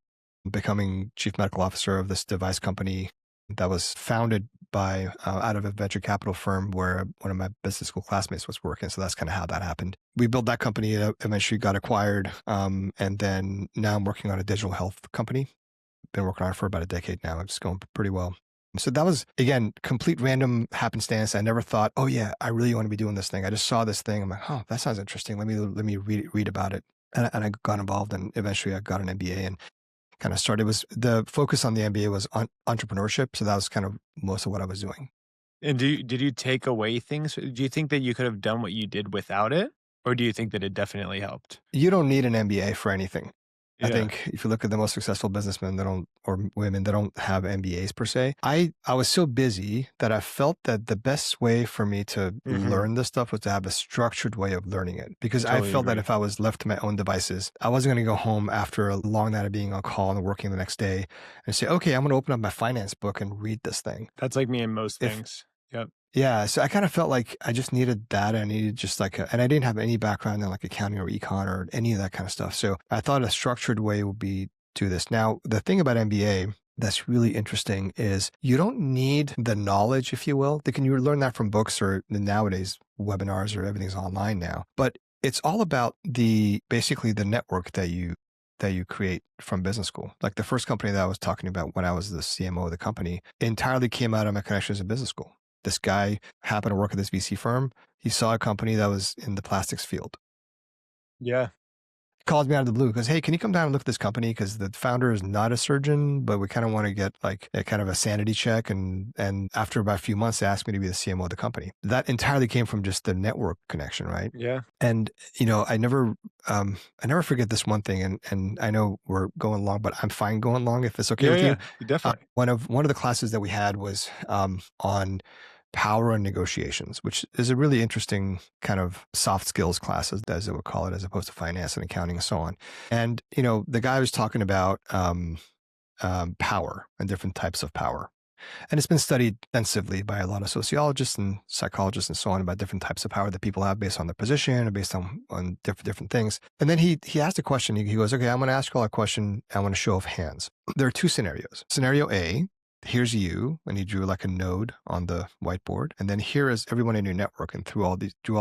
becoming chief medical officer of this device company that was founded by out of a venture capital firm where one of my business school classmates was working. So that's kind of how that happened. We built that company. It eventually got acquired. And then now I'm working on a digital health company. Been working on it for about a decade now. It's going pretty well. So that was, again, complete random happenstance. I never thought, oh yeah, I really want to be doing this thing. I just saw this thing. I'm like, oh, that sounds interesting. Let me read about it. And I got involved, and eventually I got an MBA and kind of started. The focus on the MBA was on entrepreneurship. So that was kind of most of what I was doing. And did you take away things? Do you think that you could have done what you did without it? Or do you think that it definitely helped? You don't need an MBA for anything. Yeah. I think if you look at the most successful businessmen or women that don't have MBAs per se, I was so busy that I felt that the best way for me to learn this stuff was to have a structured way of learning it. Because I felt that if I was left to my own devices, I wasn't going to go home after a long night of being on call and working the next day and say, okay, I'm going to open up my finance book and read this thing. That's like me in most things. Yep. Yeah. So I kind of felt like I just needed data. I needed just and I didn't have any background in like accounting or econ or any of that kind of stuff. So I thought a structured way would be do this. Now, the thing about MBA that's really interesting is you don't need the knowledge, if you will. You learn that from books or nowadays webinars or everything's online now. But it's all about basically the network that you create from business school. Like the first company that I was talking about when I was the CMO of the company entirely came out of my connections in business school. This guy happened to work at this VC firm. He saw a company that was in the plastics field. Yeah. Called me out of the blue. Goes, hey, can you come down and look at this company? Because the founder is not a surgeon, but we kind of want to get like a kind of a sanity check. And after about a few months, they asked me to be the CMO of the company. That entirely came from just the network connection, right? Yeah. And I never forget this one thing. And I know we're going long, but I'm fine going long if it's okay with you. Definitely. One of the classes that we had was on power and negotiations, which is a really interesting kind of soft skills class, as I would call it, as opposed to finance and accounting and so on. And, the guy was talking about power and different types of power. And it's been studied extensively by a lot of sociologists and psychologists and so on about different types of power that people have based on their position or based on different things. And then he asked a question. He goes, okay, I'm going to ask you all a question. I want a show of hands. There are 2 scenarios. Scenario A, here's you, and he drew like a node on the whiteboard. And then here is everyone in your network and drew all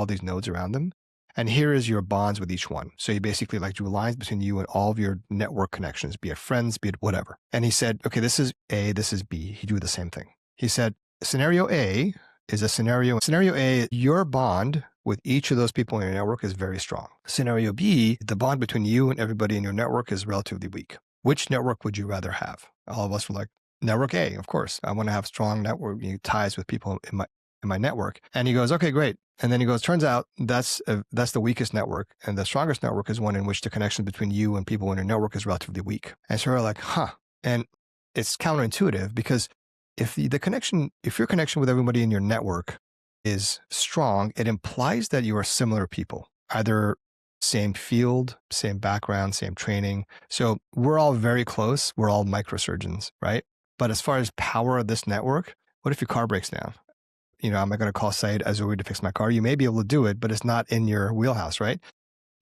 these nodes around them. And here is your bonds with each one. So you basically like drew lines between you and all of your network connections, be it friends, be it whatever. And he said, okay, this is A, this is B. He drew the same thing. He said, scenario A is a scenario. Scenario A, your bond with each of those people in your network is very strong. Scenario B, the bond between you and everybody in your network is relatively weak. Which network would you rather have? All of us were like, network A, of course. I want to have strong network ties with people in my network. And he goes, okay, great. And then he goes, turns out that's the weakest network, and the strongest network is one in which the connection between you and people in your network is relatively weak. And so we're like, huh. And it's counterintuitive because if your connection with everybody in your network is strong, it implies that you are similar people, either same field, same background, same training. So we're all very close. We're all microsurgeons, right? But as far as power of this network, what if your car breaks down? Am I going to call Said Azuri to fix my car? You may be able to do it, but it's not in your wheelhouse, right?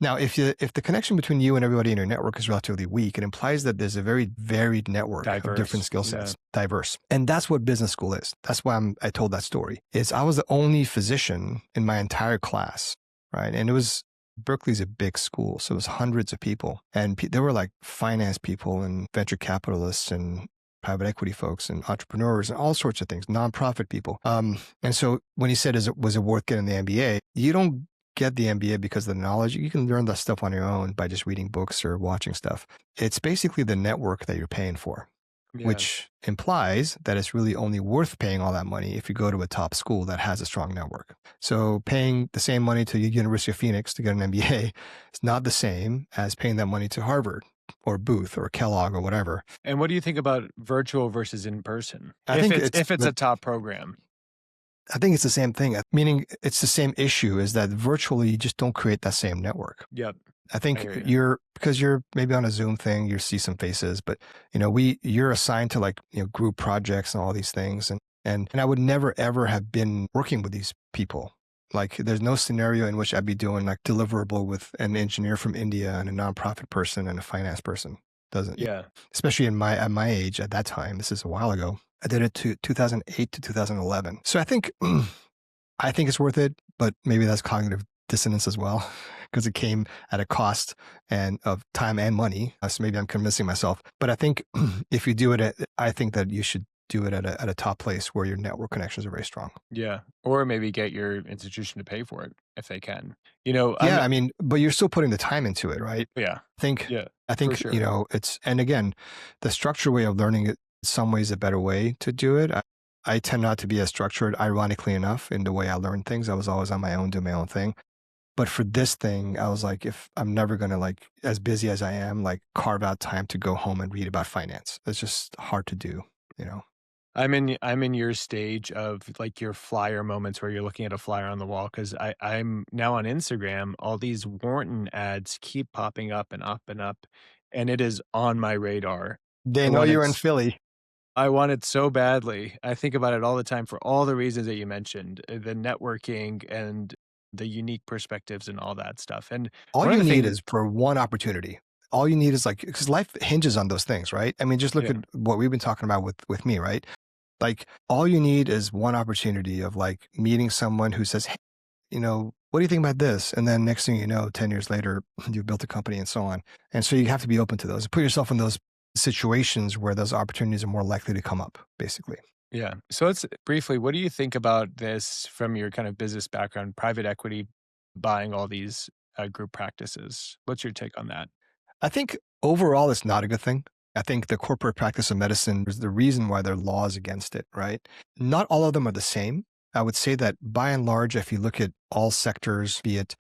Now, if the connection between you and everybody in your network is relatively weak, it implies that there's a very varied network of different skill sets, diverse. And that's what business school is. That's why I told that story. I was the only physician in my entire class, right? And it was Berkeley's a big school, so it was hundreds of people. And there were like finance people and venture capitalists and private equity folks and entrepreneurs and all sorts of things, nonprofit people. And so when he said, was it worth getting the MBA? You don't get the MBA because of the knowledge. You can learn that stuff on your own by just reading books or watching stuff. It's basically the network that you're paying for. Yeah. Which implies that it's really only worth paying all that money if you go to a top school that has a strong network. So paying the same money to the University of Phoenix to get an MBA is not the same as paying that money to Harvard or Booth or Kellogg or whatever. And what do you think about virtual versus in person? If it's a top program. I think it's the same thing, meaning it's the same issue, is that virtually you just don't create that same network. Yep. I think because you're maybe on a Zoom thing, you see some faces, but you're assigned to group projects and all these things. And I would never, ever have been working with these people. Like there's no scenario in which I'd be doing like deliverable with an engineer from India and a nonprofit person and a finance person. Doesn't. Yeah. Especially at my age at that time, this is a while ago. I did it to 2008 to 2011. So I think it's worth it, but maybe that's cognitive dissonance as well, because it came at a cost and of time and money. So maybe I'm convincing myself. But I think if you do it, I think that you should do it at a top place where your network connections are very strong. Yeah. Or maybe get your institution to pay for it if they can. But you're still putting the time into it, right? Yeah. I think, sure. And again, the structured way of learning it, in some ways a better way to do it. I tend not to be as structured, ironically enough, in the way I learn things. I was always on my own, doing my own thing. But for this thing, I was like, if I'm never going to as busy as I am, carve out time to go home and read about finance. It's just hard to do, I'm in your stage of your flyer moments where you're looking at a flyer on the wall, because I'm now on Instagram. All these Wharton ads keep popping up and up and up, and it is on my radar. They know you're in Philly. I want it so badly. I think about it all the time for all the reasons that you mentioned, the networking and the unique perspectives and all that stuff. And all you need is for one opportunity. All you need is because life hinges on those things, right? I mean, just look at what we've been talking about with me, right? All you need is one opportunity of meeting someone who says, hey, what do you think about this? And then next thing you know, 10 years later, you've built a company and so on. And so you have to be open to those. Put yourself in those situations where those opportunities are more likely to come up, basically. Yeah. So let's briefly, what do you think about this from your kind of business background, private equity buying all these group practices? What's your take on that? I think overall, it's not a good thing. I think the corporate practice of medicine is the reason why there are laws against it, right? Not all of them are the same. I would say that by and large, if you look at all sectors, be it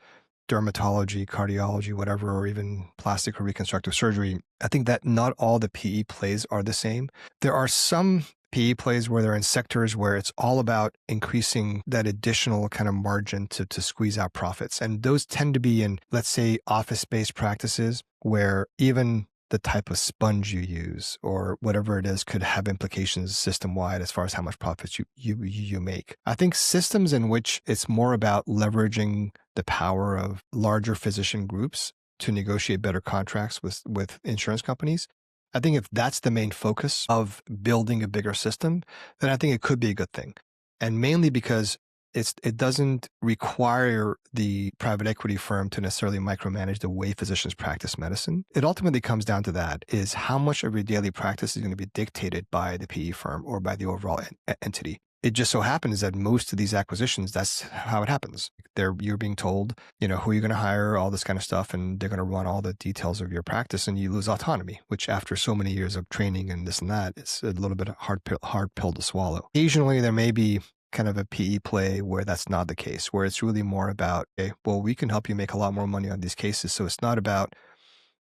dermatology, cardiology, whatever, or even plastic or reconstructive surgery, I think that not all the PE plays are the same. There are some PE plays where they're in sectors where it's all about increasing that additional kind of margin to squeeze out profits. And those tend to be in, let's say, office-based practices where even the type of sponge you use or whatever it is could have implications system-wide as far as how much profits you make. I think systems in which it's more about leveraging the power of larger physician groups to negotiate better contracts with insurance companies, I think if that's the main focus of building a bigger system, then I think it could be a good thing. And mainly because it doesn't require the private equity firm to necessarily micromanage the way physicians practice medicine. It ultimately comes down to that, is how much of your daily practice is going to be dictated by the PE firm or by the overall entity. It just so happens that most of these acquisitions, that's how it happens. You're being told, who you're going to hire, all this kind of stuff, and they're going to run all the details of your practice, and you lose autonomy, which after so many years of training and this and that, it's a little bit hard pill to swallow. Occasionally, there may be kind of a PE play where that's not the case, where it's really more about, okay, well, we can help you make a lot more money on these cases. So it's not about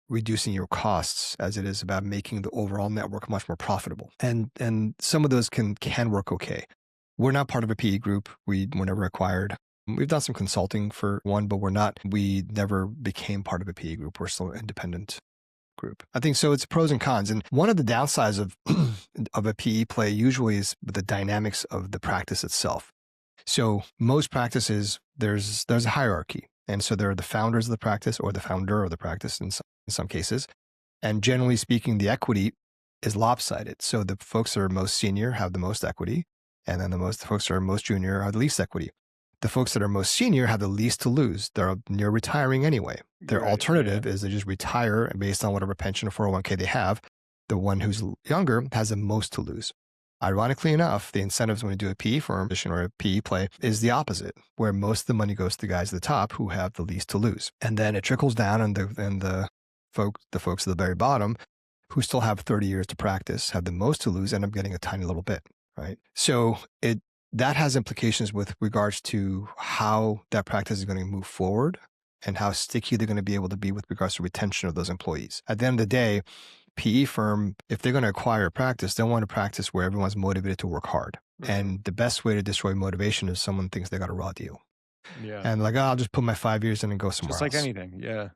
reducing your costs as it is about making the overall network much more profitable. And some of those can work okay. We're not part of a PE group. We were never acquired. We've done some consulting for one, but we never became part of a PE group. We're still an independent group. I think so. It's pros and cons. And one of the downsides of a PE play usually is the dynamics of the practice itself. So most practices, there's a hierarchy. And so there are the founders of the practice or the founder of the practice in some cases. And generally speaking, the equity is lopsided. So the folks that are most senior have the most equity. And then the folks that are most junior are the least equity. the folks that are most senior have the least to lose. They're near retiring anyway. Their alternative is they just retire based on whatever pension or 401k they have. The one who's younger has the most to lose. Ironically enough, the incentives when you do a PE firm or a PE play is the opposite, where most of the money goes to the guys at the top who have the least to lose. And then it trickles down, and the folks at the very bottom who still have 30 years to practice, have the most to lose, end up getting a tiny little bit, right? So that has implications with regards to how that practice is going to move forward and how sticky they're going to be able to be with regards to retention of those employees. At the end of the day, PE firm, if they're going to acquire a practice, they want a practice where everyone's motivated to work hard. Mm-hmm. And the best way to destroy motivation is someone thinks they got a raw deal. Yeah. And like, oh, I'll just put my 5 years in and go somewhere else. Just like anything. Yeah.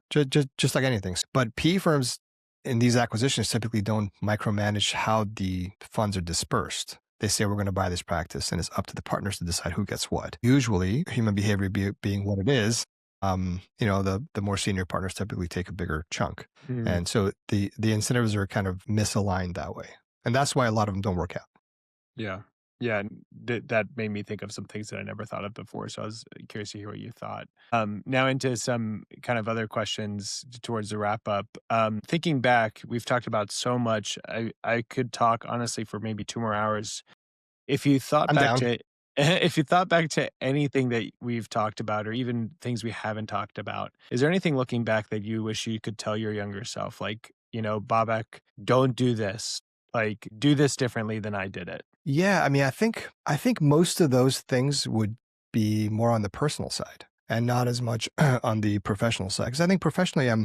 Just like anything. But PE firms in these acquisitions typically don't micromanage how the funds are dispersed. They say, we're going to buy this practice, and it's up to the partners to decide who gets what. Usually, human behavior being what it is, the more senior partners typically take a bigger chunk. Mm. And so the incentives are kind of misaligned that way. And that's why a lot of them don't work out. Yeah. Yeah. That made me think of some things that I never thought of before. So I was curious to hear what you thought. Now into some kind of other questions towards the wrap up. Thinking back, we've talked about so much. I could talk honestly for maybe 2 more hours. If you thought back to anything that we've talked about, or even things we haven't talked about, is there anything looking back that you wish you could tell your younger self? Like, Bauback, don't do this. Like, do this differently than I did it. Yeah, I mean, I think most of those things would be more on the personal side and not as much on the professional side. Because I think professionally, I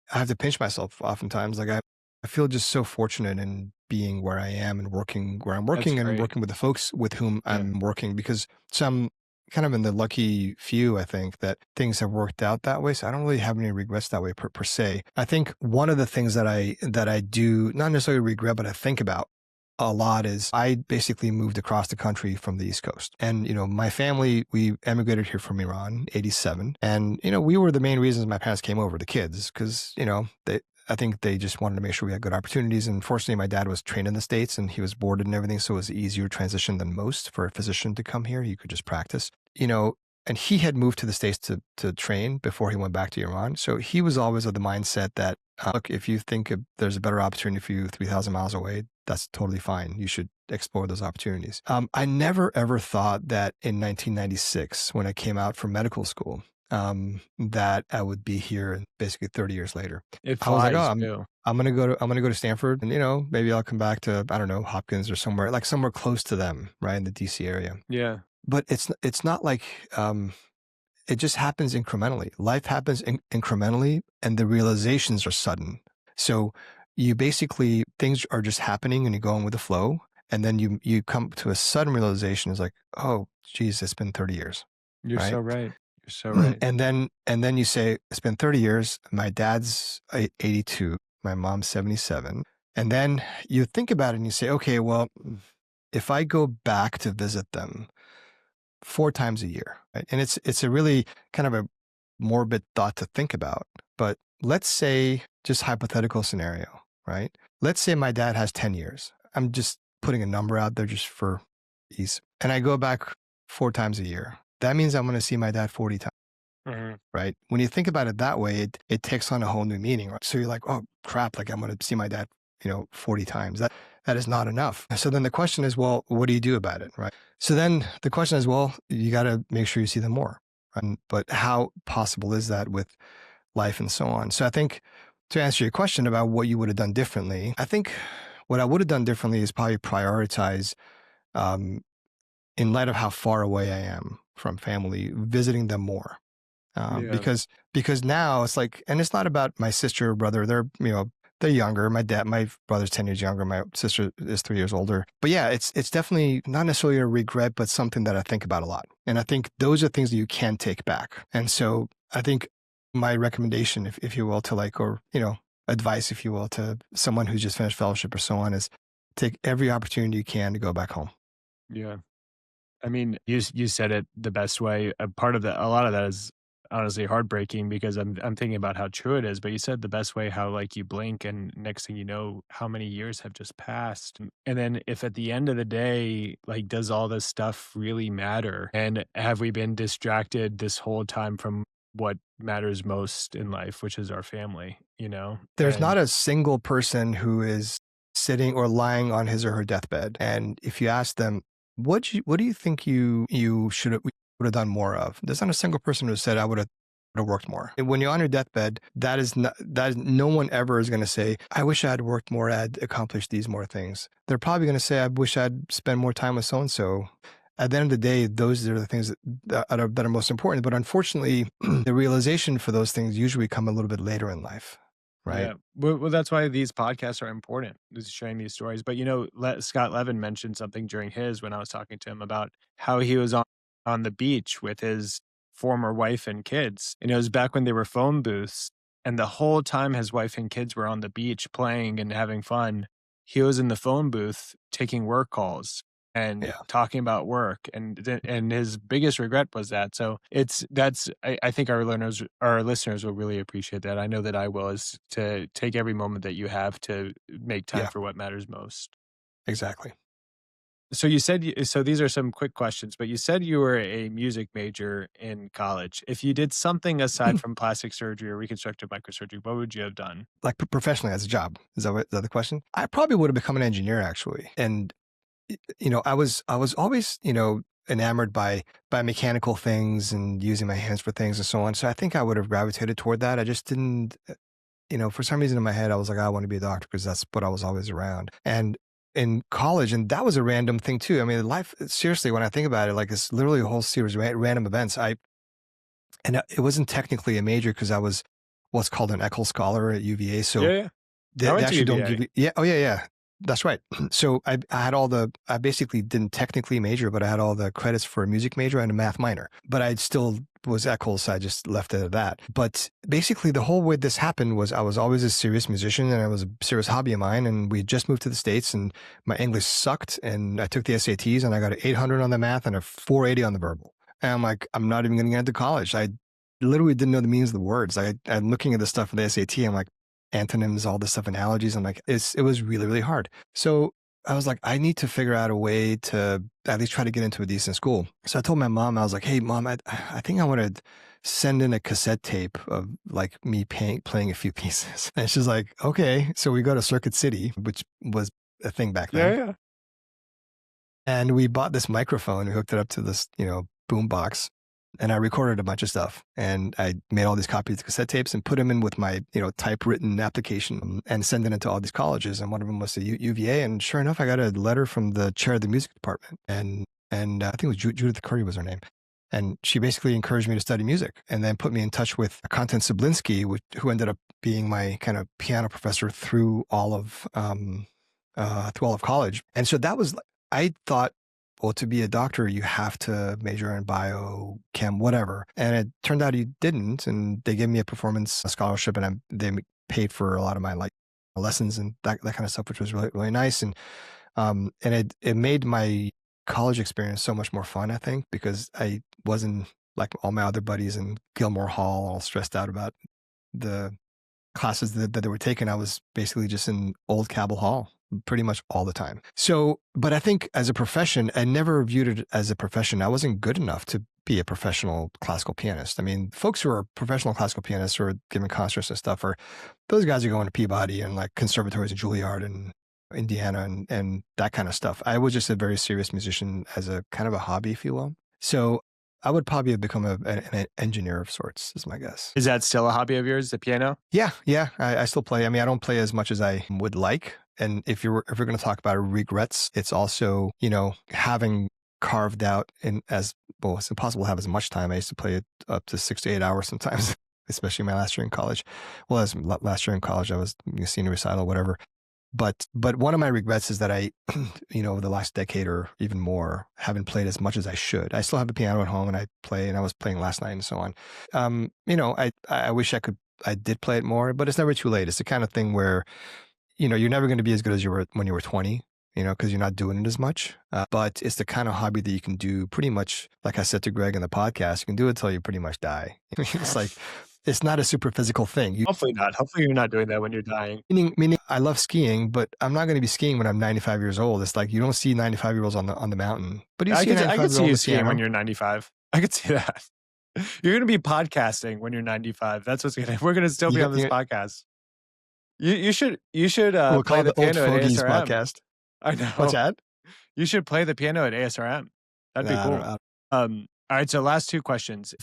have to pinch myself oftentimes. Like I feel just so fortunate in being where I am and working where I'm working and working with the folks with whom I'm working, because some kind of in the lucky few, I think, that things have worked out that way. So I don't really have any regrets that way per se. I think one of the things that I do, not necessarily regret, but I think about a lot is I basically moved across the country from the East Coast. And, my family, we emigrated here from Iran, 87. And, we were the main reasons my parents came over, the kids, because, I think they just wanted to make sure we had good opportunities. And fortunately, my dad was trained in the States and he was boarded and everything. So it was an easier transition than most for a physician to come here. You could just practice, and he had moved to the States to train before he went back to Iran. So he was always of the mindset that, look, if you think there's a better opportunity for you 3,000 miles away, that's totally fine. You should explore those opportunities. I never, ever thought that in 1996, when I came out from medical school, that I would be here basically 30 years later. I was like, oh, I'm going to go to Stanford, and, maybe I'll come back to, I don't know, Hopkins or somewhere close to them, right, in the DC area. Yeah. But it's not like, it just happens incrementally. Life happens incrementally, and the realizations are sudden. So you basically, things are just happening and you're going with the flow. And then you come to a sudden realization. It's like, oh, geez, it's been 30 years. You're so right. You're so right. And then you say, it's been 30 years. My dad's 82. My mom's 77. And then you think about it and you say, okay, well, if I go back to visit them 4 times a year, right? And it's a really kind of a morbid thought to think about. But let's say, just hypothetical scenario, right? Let's say my dad has 10 years. I'm just putting a number out there just for ease. And I go back 4 times a year. That means I'm going to see my dad 40 times, right? When you think about it that way, it takes on a whole new meaning, right? So you're like, oh crap, like I'm going to see my dad, 40 times. That is not enough. So then the question is, well, what do you do about it, right? So then the question is, well, you got to make sure you see them more. But how possible is that with life and so on? So I think to answer your question about what you would have done differently, I think what I would have done differently is probably prioritize, in light of how far away I am from family, visiting them more. Because now it's like, and it's not about my sister or brother. They're younger. My brother's 10 years younger. My sister is 3 years older. But yeah, it's definitely not necessarily a regret, but something that I think about a lot. And I think those are things that you can take back. And so I think my recommendation, if you will, advice, if you will, to someone who's just finished fellowship or so on, is take every opportunity you can to go back home. Yeah. I mean, you said it the best way. A lot of that is honestly heartbreaking because I'm thinking about how true it is. But you said the best way, how like you blink and next thing you know, how many years have just passed. And then if at the end of the day, like, does all this stuff really matter? And have we been distracted this whole time from what matters most in life, which is our family, you know? There's And not a single person who is sitting or lying on his or her deathbed. And if you ask them, what do you think you would have done more of? There's not a single person who said I would have worked more. And when you're on your deathbed, no one ever is going to say, I wish I had worked more, I'd accomplished these more things. They're probably going to say, I wish I'd spent more time with so-and-so. At the end of the day, those are the things that are most important. But unfortunately, the realization for those things usually come a little bit later in life. Right. yeah, well, that's why these podcasts are important, is sharing these stories. But Scott Levin mentioned something during his when I was talking to him about how he was on the beach with his former wife and kids, and it was back when they were phone booths, and the whole time his wife and kids were on the beach playing and having fun, he was in the phone booth taking work calls and Yeah. talking about work, and his biggest regret was that. So I think our listeners will really appreciate that. I know that I will, is to take every moment that you have to make time Yeah. for what matters most. Exactly. So so these are some quick questions, but you said you were a music major in college. If you did something aside from plastic surgery or reconstructive microsurgery, what would you have done? Like professionally as a job. Is that the question? I probably would have become an engineer actually. And I was always, enamored by mechanical things and using my hands for things and so on. So I think I would have gravitated toward that. I just didn't, for some reason in my head, I was like, I want to be a doctor because that's what I was always around. And in college, and that was a random thing too. I mean, life, seriously, when I think about it, like it's literally a whole series of random events. It wasn't technically a major because I was what's called an Eckel scholar at UVA. So Yeah. they I went to actually don't UVA. give you, yeah. Oh yeah. That's right. So I had I basically didn't technically major, but I had all the credits for a music major and a math minor, but I still was Eckel, so I just left it at that. But basically the whole way this happened was I was always a serious musician and it was a serious hobby of mine. And we just moved to the States and my English sucked. And I took the SATs and I got an 800 on the math and a 480 on the verbal. And I'm like, I'm not even going to get into college. I literally didn't know the meanings of the words. I'm looking at the stuff for the SAT. I'm like, antonyms, all this stuff, analogies. I'm like, it was really, really hard. So I was like, I need to figure out a way to at least try to get into a decent school. So I told my mom, I was like, hey, Mom, I think I want to send in a cassette tape of like me playing a few pieces. And she's like, okay. So we go to Circuit City, which was a thing back then. Yeah. And we bought this microphone, we hooked it up to this, boom box. And I recorded a bunch of stuff and I made all these copies of cassette tapes and put them in with my, typewritten application and send it into all these colleges. And one of them was the UVA. And sure enough, I got a letter from the chair of the music department. And I think it was Judith Curry was her name. And she basically encouraged me to study music and then put me in touch with Konstantin Sablinski, who ended up being my kind of piano professor through all of college. And so that was, I thought, well, to be a doctor, you have to major in bio, chem, whatever. And it turned out you didn't. And they gave me a performance scholarship and they paid for a lot of my lessons and that kind of stuff, which was really, really nice. And it made my college experience so much more fun, I think, because I wasn't like all my other buddies in Gilmore Hall, all stressed out about the classes that they were taking. I was basically just in Old Cabell Hall pretty much all the time. So, but I think as a profession, I never viewed it as a profession. I wasn't good enough to be a professional classical pianist. I mean, folks who are professional classical pianists or giving concerts and stuff those guys are going to Peabody and like conservatories in Juilliard and Indiana and that kind of stuff. I was just a very serious musician as a kind of a hobby, if you will. So I would probably have become an engineer of sorts, is my guess. Is that still a hobby of yours, the piano? Yeah. I still play. I mean, I don't play as much as I would like. And if we're going to talk about regrets, it's also, having carved out it's impossible to have as much time. I used to play it up to 6 to 8 hours sometimes, especially my last year in college. Well, as last year in college, I was senior recital, whatever. But one of my regrets is that I, over the last decade or even more, haven't played as much as I should. I still have the piano at home and I play, and I was playing last night and so on. I wish I did play it more, but it's never too late. It's the kind of thing where, you're never going to be as good as you were when you were 20. because you're not doing it as much. But it's the kind of hobby that you can do pretty much, like I said to Greg in the podcast, you can do it till you pretty much die. It's like, it's not a super physical thing. Hopefully not. Hopefully you're not doing that when you're dying. Meaning I love skiing, but I'm not going to be skiing when I'm 95 years old. It's like you don't see 95-year-olds on the mountain. But I could see you skiing when you're 95. I could see that. You're going to be podcasting when you're 95. That's what's we're going to still be on this podcast. You should we'll play the piano at ASRM. Podcast. I know. What's that? You should play the piano at ASRM. That'd be cool. All right. So last two questions.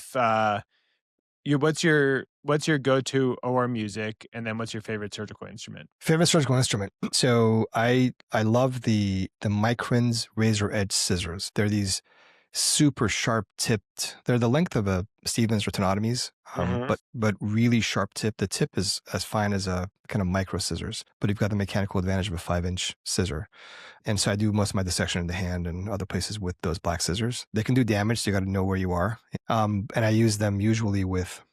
What's your go-to OR music, and then what's your favorite surgical instrument? Favorite surgical instrument. So I love the Micron's razor edge scissors. They're these super sharp tipped. They're the length of a Stevens rotinotomies, but really sharp tip. The tip is as fine as a kind of micro scissors, but you've got the mechanical advantage of a 5-inch scissor. And so I do most of my dissection in the hand and other places with those black scissors. They can do damage, so you got to know where you are. And I use them usually with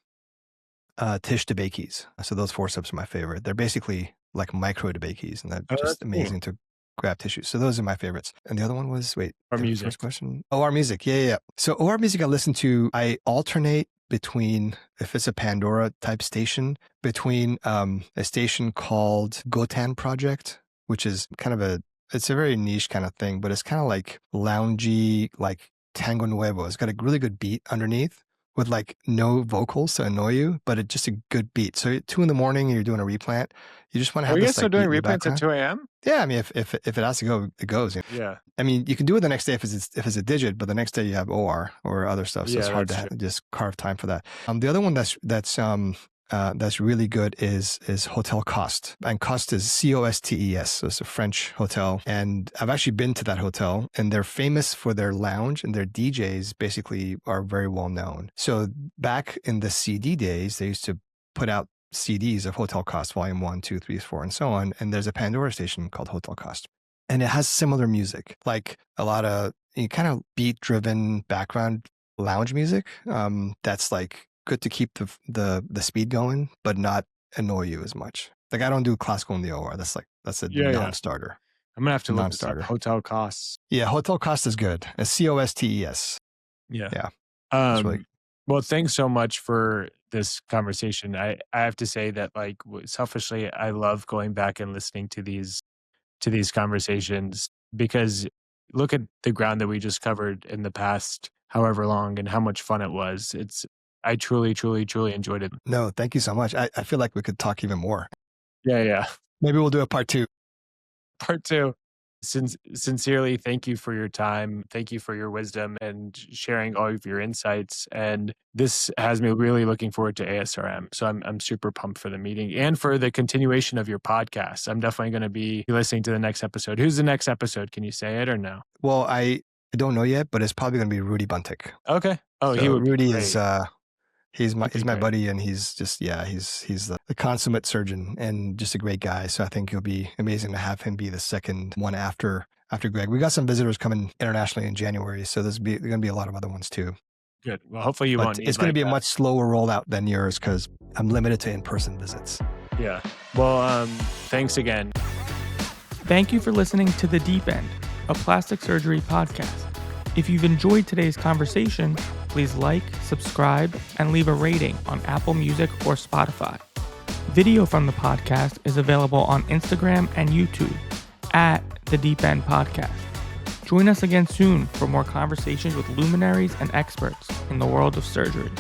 Tisch DeBakey's. So those forceps are my favorite. They're basically like micro DeBakey's, and that's just amazing to grab tissue. So those are my favorites. And the other one was, OR music. First question. OR music. Yeah. So OR music I listen to, I alternate between, if it's a Pandora type station, between a station called Gotan Project, which is kind of it's a very niche kind of thing, but it's kind of like loungy, like Tango Nuevo. It's got a really good beat underneath with like no vocals to annoy you, but it's just a good beat. So 2 a.m. and you're doing a replant, you just want to have Are you this. guys still doing replants at 2 a.m.? Yeah, I mean, if it has to go, it goes. Yeah. I mean, you can do it the next day if it's a digit, but the next day you have OR or other stuff, so it's hard to just carve time for that. The other one that's really good is Hotel Coste. And Coste is Costes. So it's a French hotel. And I've actually been to that hotel, and they're famous for their lounge, and their DJs basically are very well known. So back in the CD days, they used to put out CDs of Hotel Coste, volume 1, 2, 3, 4, and so on. And there's a Pandora station called Hotel Coste. And it has similar music, like a lot of kind of beat-driven background lounge music. That's like good to keep the speed going, but not annoy you as much. Like I don't do classical in the OR. That's a non-starter. I'm gonna have to look this up. Hotel Coste. Yeah, Hotel Coste is good. It's Costes. Yeah. Really... Well, thanks so much for this conversation. I have to say that, like, selfishly, I love going back and listening to these conversations, because look at the ground that we just covered in the past however long and how much fun it was. I truly, truly, truly enjoyed it. No, thank you so much. I feel like we could talk even more. Yeah. Maybe we'll do a part 2. Part 2. Sincerely, thank you for your time. Thank you for your wisdom and sharing all of your insights. And this has me really looking forward to ASRM. So I'm super pumped for the meeting and for the continuation of your podcast. I'm definitely going to be listening to the next episode. Who's the next episode? Can you say it or no? Well, I don't know yet, but it's probably going to be Rudy Bunke. Okay. Oh, so he would. Rudy is. He's my buddy, and he's just he's the consummate surgeon and just a great guy. So I think it'll be amazing to have him be the second one after Greg. We got some visitors coming internationally in January, so there's going to be a lot of other ones too. Good. Well, hopefully you won't. It's going to be a much slower rollout than yours because I'm limited to in-person visits. Yeah. Well, thanks again. Thank you for listening to The DIEP End, a plastic surgery podcast. If you've enjoyed today's conversation, please like, subscribe, and leave a rating on Apple Music or Spotify. Video from the podcast is available on Instagram and YouTube at The DIEP End Podcast. Join us again soon for more conversations with luminaries and experts in the world of surgery.